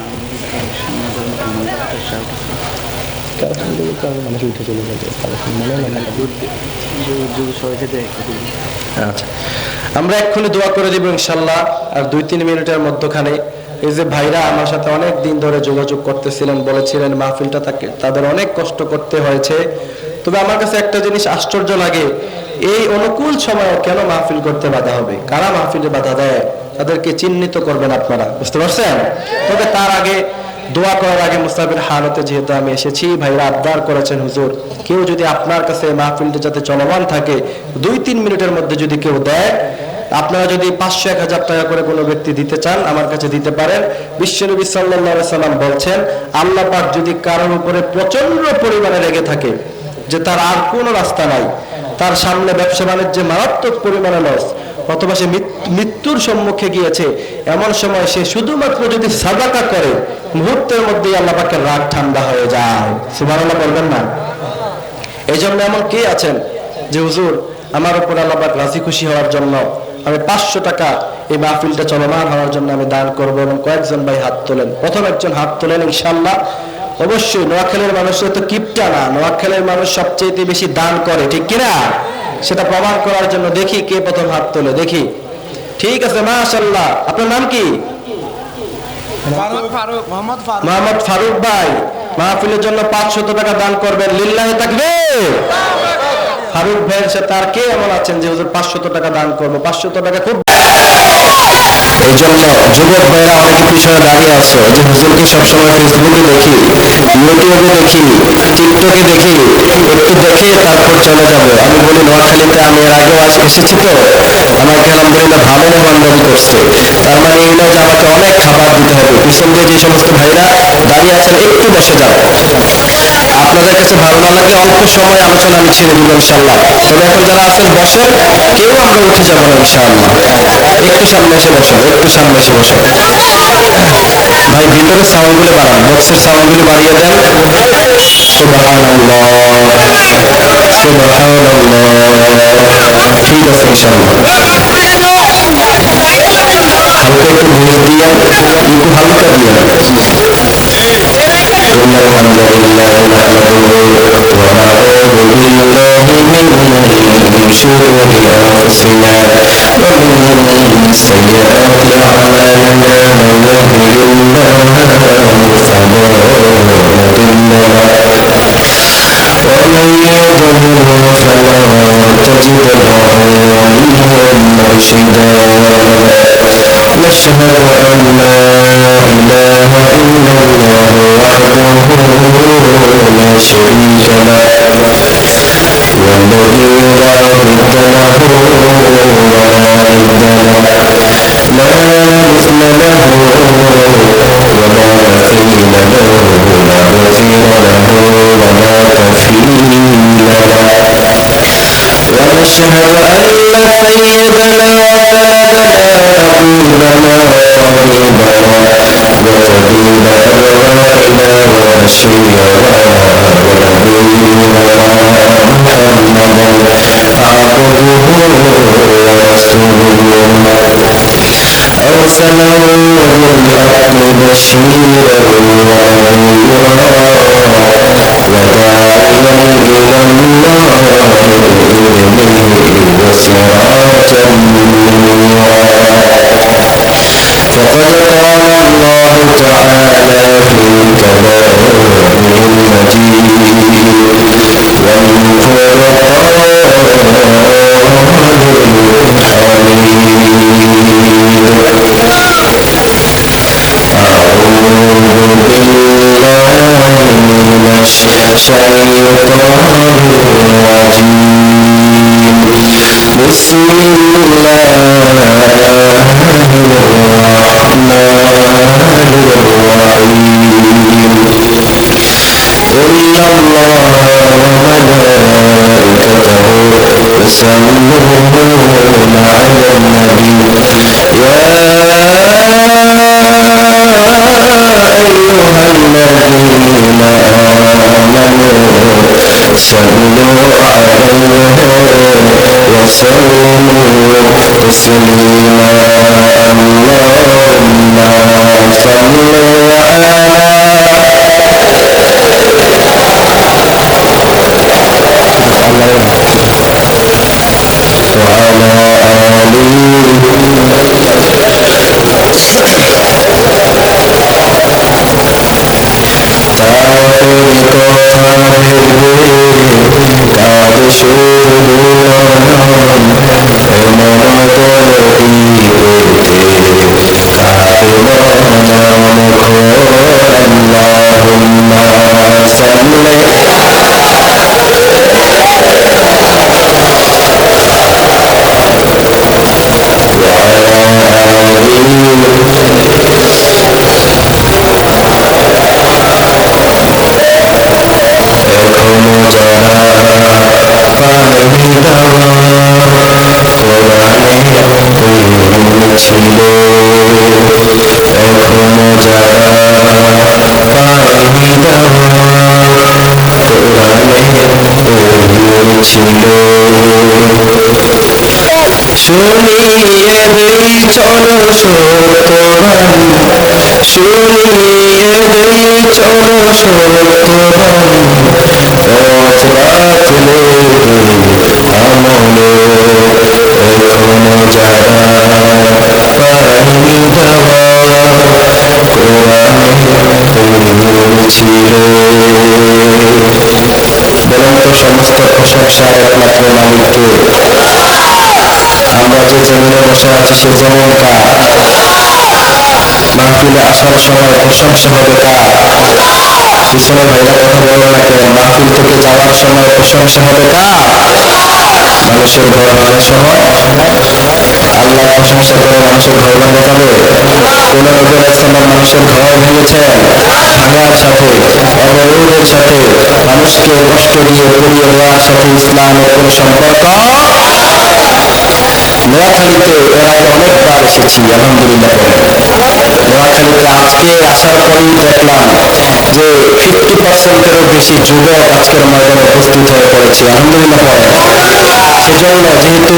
মানুষ উঠে চলে যাবে। আচ্ছা, আমরা এক্ষুনি দোয়া করে দিব ইনশাল্লাহ। আর 2-3 মিনিটের মধ্যখানে এই যে ভাইরা আমার সাথে অনেক দিন ধরে যোগাযোগ করতেছিলেন, বলেছিলেন মাহফিলটা তাদের অনেক কষ্ট করতে হয়েছে। তবে আমার কাছে একটা জিনিস আশ্চর্য লাগে, এই অনুকূল সময়েও কেন মাহফিল করতে বাধা হবে? কারা মাহফিলে বাধা দেয়? তাদেরকে চিহ্নিত করবেন আপনারা, বুঝতে পারছেন? তবে তার আগে, দোয়া করার আগে, মুস্তাফির হালতে যেহেতু আমি এসেছি, ভাইরা আবদার করেছেন হুজুর কেউ যদি আপনার কাছে মাহফিলটা যাতে চলমান থাকে 2-3 মিনিটের মধ্যে যদি কেউ দেয়, আপনারা যদি 500-1000 টাকা করে কোনো ব্যক্তি দিতে চান আমার কাছে দিতে পারেন। বিশ্বনবী সাল্লাল্লাহু আলাইহি সাল্লাম বলছেন, আল্লাহ পাক যদি কারোর উপরে প্রচন্ড পরিমাণে রেগে থাকে যে তার আর কোনো রাস্তা নাই, তার সামনে ব্যবসা বাণিজ্যে মারাত্মক পরিমাণে লস, অথবা সে মৃত্যুর সম্মুখে গিয়েছে, এমন সময় সে শুধুমাত্র যদি সাদাকা করে মুহূর্তের মধ্যেই আল্লাহ পাকের রাগ ঠান্ডা হয়ে যায়। সুবহানাল্লাহ বলবেন না? এই জন্য এমন কে আছেন যে হুজুর আমার উপর আল্লাহ পাক রাজি খুশি হওয়ার জন্য আমি 500 টাকা এই মাহফিলটা চলমান হওয়ার জন্য আমি দান করবো? এবং কয়েকজন ভাই হাত তোলেন। প্রথম একজন হাত তোলেন ইনশাআল্লাহ। অবশ্যই নোয়াখালীর মানুষের তো কিপটা না, নোয়াখালীর মানুষ সবচেয়ে বেশি দান করে, ঠিক কিনা? সেটা প্রমাণ করার জন্য দেখি কে প্রথম হাত তোলে, দেখি। ঠিক আছে, মাশাআল্লাহ। আপনার নাম কি? মোহাম্মদ ফারুক ভাই মাহফিলের জন্য 500 টাকা দান করবেন। লিল্লাহি তাকবীর। ফারুক ভাইয়ের সাথে আর কে এমন আছেন যে হুজুর 500 টাকা দান করবো? 500 টাকা খুব। এই জন্য যুবক ভাইরা অনেকে পিছনে দাঁড়িয়ে আছে যে হুজুরকে সবসময় ফেসবুকে দেখি, ইউটিউবে দেখি, টিকটকে দেখি, একটু দেখে তারপর চলে যাব। আমি বলি নোয়াখালীতে আমি এর আগেও আজ এসেছি, তো আমাকে আলহামদুলিল্লাহ ভালো মেহমানদারি করছে। তার মানে এই নয় যে আমাকে অনেক খাবার দিতে হবে। পিছন দিয়ে যে সমস্ত ভাইরা দাঁড়িয়ে আছেন একটু বসে যান। আপনাদের কাছে ভালো না লাগলে অল্প সময় আলোচনা আমি ছেড়ে দিব ইনশাআল্লাহ। তবে এখন যারা আছেন বসেন, কেউ আমরা উঠে যাবো না ইনশাআল্লাহ। একটু সামনে এসে বসেন, একটু সামনে এসে বসেন। ভাই ভিতরে সাউন্ডগুলো বাড়ান, বক্সের সাউন্ডগুলো বাড়িয়ে দেন। সুবহানাল্লাহ, সুবহানাল্লাহ। ঠিক আছে ইনশাআল্লাহ। হালকা একটু ভুল দিয়া, একটু হালকা দিয়া। نشهد أن لا إله إلا الله وحده لا شريك له والذي لا ضد له ولا ند له لا مثل له ولا مثيل له لا وزير له ولا كفيل له ونشهد أن سيدنا بشيرا ونذيرا محمدا عبده ورسوله أرسله بالحق بشيرا ونذيرا وداعيا إلى الله بإذنه وسراجا منيرا فقد قال الله تعالى في كلامه المجيد والفرقان بسم الله الرحمن الرحيم إن الله وملائكته يصلون على النبي يا أيها الذين آمنوا صلوا عليه وسلموا تسليما اللهم صل على وعلى آله শুনিয়ে দেই চলো সত্যবান শুনিয়ে দেই চলো সত্যবান পথ রাখলে আমলে এখনো যারা পায়নি যাওয়া কোরআনে পড়েছিল। বলুন তো সমস্ত প্রশংসা একমাত্র মালিককে। আমরা যে জমিনে বসে আছি সে জমিন কার? মাহফিলে আসার সময় প্রশংসা হবে কার? পিছনে ভাইরা কথা বলে না কেন? মাহফিল থেকে যাওয়ার সময় প্রশংসা হবে কার? মানুষের ঘর ভাঙার সময় আল্লাহ প্রশংসা করে মানুষের ঘর ভাঙা যাবে? কোন নবী আলাইহিস সালাম মানুষের ঘর ভেঙেছেন ভাঙার সাথে, অবরোধের সাথে, মানুষকে কষ্ট দিয়ে পুড়িয়ে দেওয়ার সাথে ইসলামের কোন সম্পর্ক? নোয়াখালীতে এর আগে অনেকবার এসেছি, আলহামদুলিল্লাহ। নোয়াখালীতে আজকে আসার পরেই দেখলাম যে 50%-এরও বেশি যুবক আজকের ময়দানে উপস্থিত হয়ে পড়েছে, আলহামদুলিল্লাহ। সেজন্য যেহেতু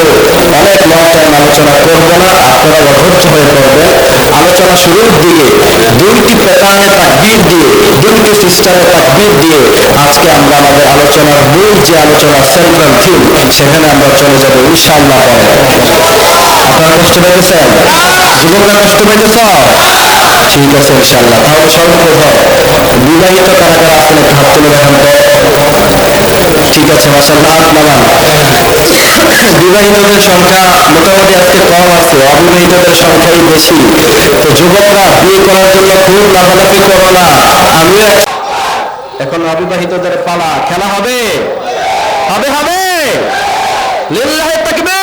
অনেক লং টাইম আলোচনা করবো না, আপনারা অধৈর্য হয়ে পড়বেন। আলোচনা শুরুর দিকে দুইটি প্যাটার্নে তাকবীর দিয়ে, দুইটি সিস্টেমে তাকবীর দিয়ে আজকে আমরা আমাদের আলোচনার মূল যে আলোচনা সেন্ট্রাল থিম, সেখানে আমরা চলে যাবো ইনশাআল্লাহ। আপনারা কষ্ট পেয়েছেন? যুবকরা কষ্ট পেয়েছ? ঠিক আছে ইনশাআল্লাহ। তাহলে সর্বপ্রথম বিবাহিত কারা কারা আছেন একটু হাত তুলে দেখান তো। ঠিক আছে, মাশাআল্লাহ, হাত নামান। বিবাহিতদের সংখ্যা মোটামুটি আজকে কম আছে, অবিবাহিতদের সংখ্যাই বেশি। তো যুবকরা বিয়ে করার জন্য খুব লাফালাফি করো না। আমিও এখন অবিবাহিতদের পালা, খেলা হবে হবে হবে। লিল্লাহি তাকবীর।